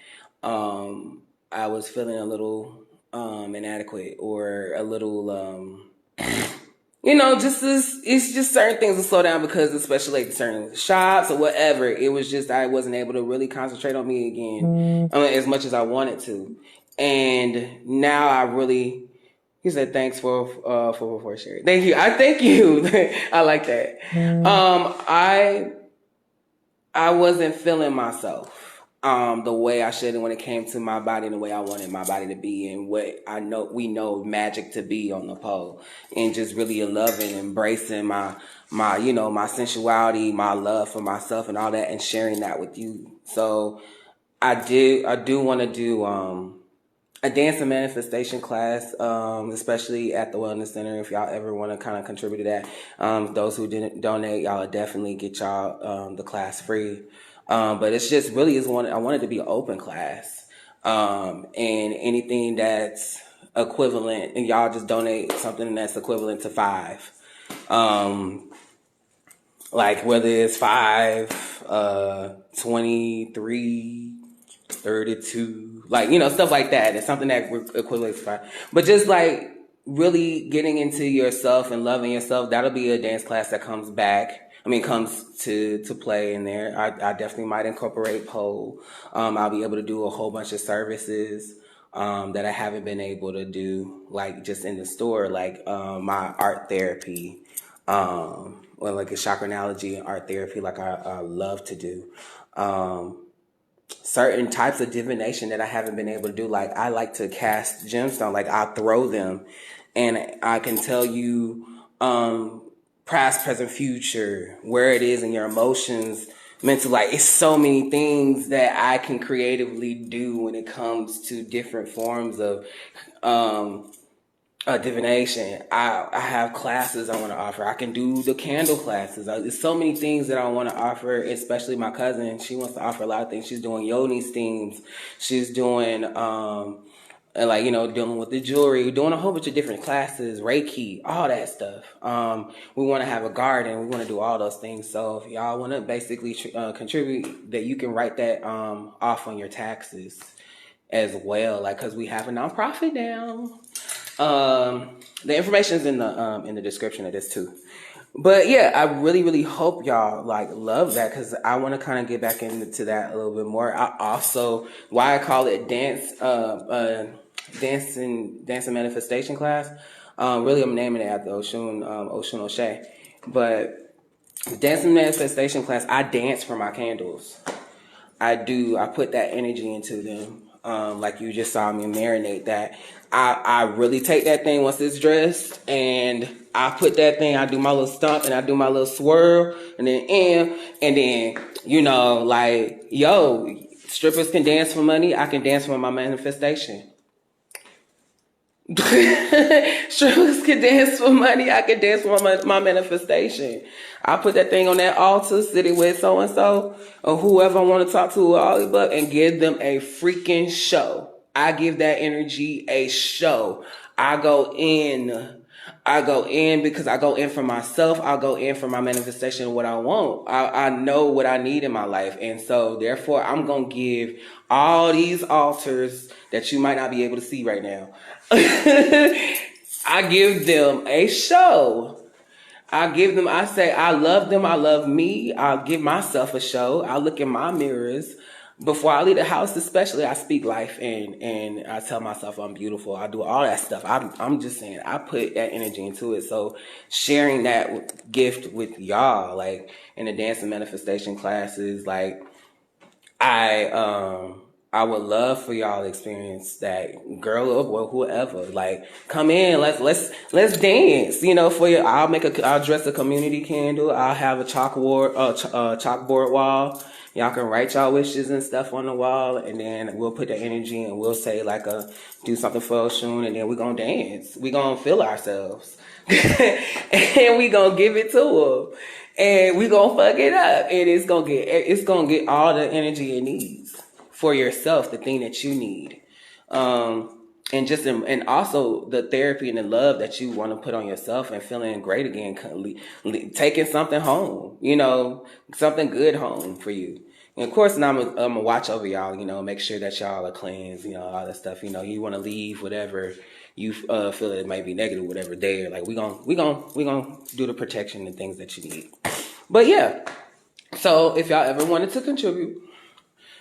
I was feeling a little inadequate, or a little it's just certain things will slow down, because especially like certain shops or whatever, it was just I wasn't able to really concentrate on me again as much as I wanted to. And now I really, he said thanks for sharing. Thank you. I thank you. I like that. I wasn't feeling myself the way I should when it came to my body and the way I wanted my body to be, and what we know magic to be on the pole, and just really loving, embracing my my sensuality, my love for myself and all that, and sharing that with you. So I do want to do a dance and manifestation class, especially at the Wellness Center. If y'all ever want to kind of contribute to that, those who didn't donate, y'all definitely get y'all the class free. But it's just really I want it to be an open class, and anything that's equivalent, and y'all just donate something that's equivalent to 5. Like whether it's 5, 23, 32, like, stuff like that. It's something that equivalent to 5. But just like really getting into yourself and loving yourself, that'll be a dance class that comes to play in there. I definitely might incorporate pole. I'll be able to do a whole bunch of services that I haven't been able to do, like just in the store, like my art therapy, or like a chakra analogy and art therapy, like I love to do. Certain types of divination that I haven't been able to do, like I like to cast gemstones, like I throw them and I can tell you past, present, future, where it is in your emotions, mental, like it's so many things that I can creatively do when it comes to different forms of divination. I have classes I want to offer. I can do the candle classes. There's so many things that I want to offer, especially my cousin. She wants to offer a lot of things. She's doing yoni steams. She's doing dealing with the jewelry, doing a whole bunch of different classes, reiki, all that stuff. We want to have a garden. We want to do all those things. So if y'all want to basically contribute, that you can write that off on your taxes as well, like, because we have a nonprofit now. The information is in the description of this too. But yeah, I really, really hope y'all like love that, because I want to kind of get back into that a little bit more. I also, why I call it dance and manifestation class. Really, I'm naming it after Oshun Oshe. But dance and manifestation class, I dance for my candles. I put that energy into them. like you just saw me marinate that. I really take that thing once it's dressed, and I put that thing, I do my little stomp and I do my little swirl, and then you know, like, yo, strippers can dance for money, I can dance for my manifestation. Strippers can dance for money, I can dance for my manifestation. I put that thing on that altar, sitting with so and so, or whoever I want to talk to, and give them a freaking show. I give that energy a show. I go in because I go in for myself. I go in for my manifestation of what I want. I know what I need in my life. And so therefore I'm going to give all these altars that you might not be able to see right now. I give them a show. I say, I love them. I love me. I'll give myself a show. I look in my mirrors. Before I leave the house, especially, I speak life and I tell myself I'm beautiful. I do all that stuff. I'm just saying, I put that energy into it. So sharing that gift with y'all, like in the dance and manifestation classes, like I would love for y'all to experience that, girl or whoever. Like, come in, let's dance. You know, I'll dress a community candle. I'll have a chalkboard wall. Y'all can write y'all wishes and stuff on the wall, and then we'll put the energy and we'll say like do something for Oshun, and then we're gonna dance. We're gonna feel ourselves, and we gonna give it to them, and we gonna fuck it up, and it's gonna get all the energy it needs for yourself, the thing that you need. And also the therapy and the love that you want to put on yourself, and feeling great again, taking something home, you know, something good home for you. And of course, I'm gonna watch over y'all, you know, make sure that y'all are cleansed, you know, all that stuff. You know, you want to leave whatever you feel it might be negative, whatever there. Like we gonna do the protection and things that you need. But yeah, so if y'all ever wanted to contribute,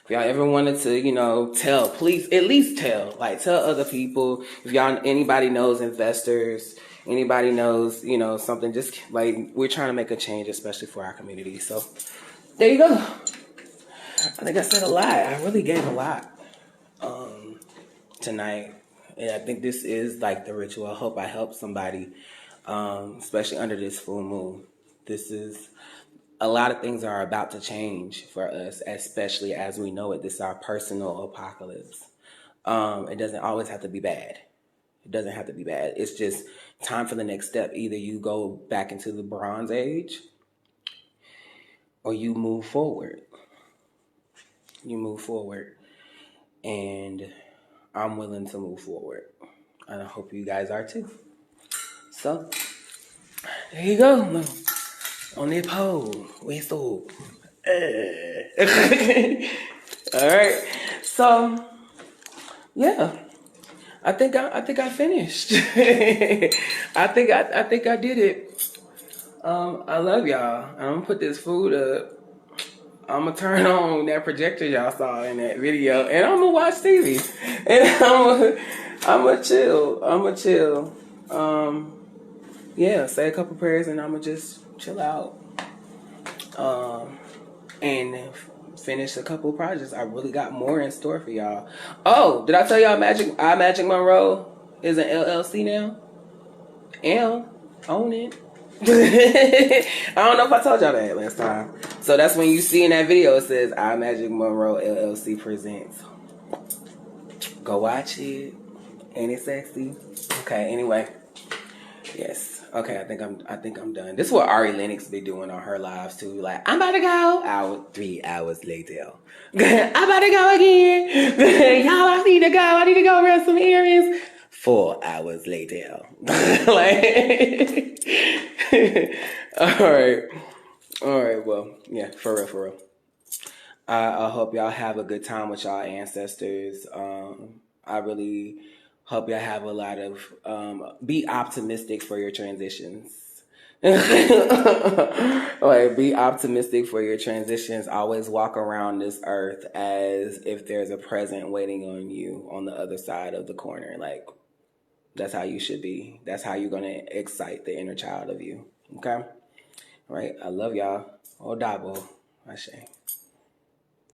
if y'all ever wanted to, you know, please at least tell other people. If anybody knows investors, anybody knows, you know, something, just like, we're trying to make a change, especially for our community. So there you go. I think I said a lot. I really gave a lot tonight. And I think this is like the ritual. I hope I helped somebody, especially under this full moon. A lot of things are about to change for us, especially as we know it. This is our personal apocalypse. It doesn't always have to be bad. It doesn't have to be bad. It's just time for the next step. Either you go back into the Bronze Age or you move forward. You move forward. And I'm willing to move forward. And I hope you guys are too. So, there you go. On the pole. We so. All right. So, yeah. I think I finished. I think I did it. I love y'all. I'm gonna put this food up. I'm gonna turn on that projector y'all saw in that video, and I'm gonna watch TV, and I'm gonna chill. Yeah, say a couple prayers, and I'm gonna just chill out. And finish a couple projects. I really got more in store for y'all. Oh, did I tell y'all Magic Monroe is an LLC now? Own it. I don't know if I told y'all that last time. So that's when you see in that video, it says I Magic Monroe LLC presents. Go watch it. Ain't it sexy? Okay, anyway. Yes. Okay, I think I'm done. This is what Ari Lennox be doing on her lives too. Like, I'm about to go. 3 hours later. I'm about to go again. Y'all, I need to go. I need to go run some errands. 4 hours later. Like, all right. Well, yeah, for real. I hope y'all have a good time with y'all ancestors. I really hope y'all have a lot of, be optimistic for your transitions. Like, be optimistic for your transitions. Always walk around this earth as if there's a present waiting on you on the other side of the corner. Like, that's how you should be. That's how you're going to excite the inner child of you. Okay? All right? I love y'all. Odabo. Ashe.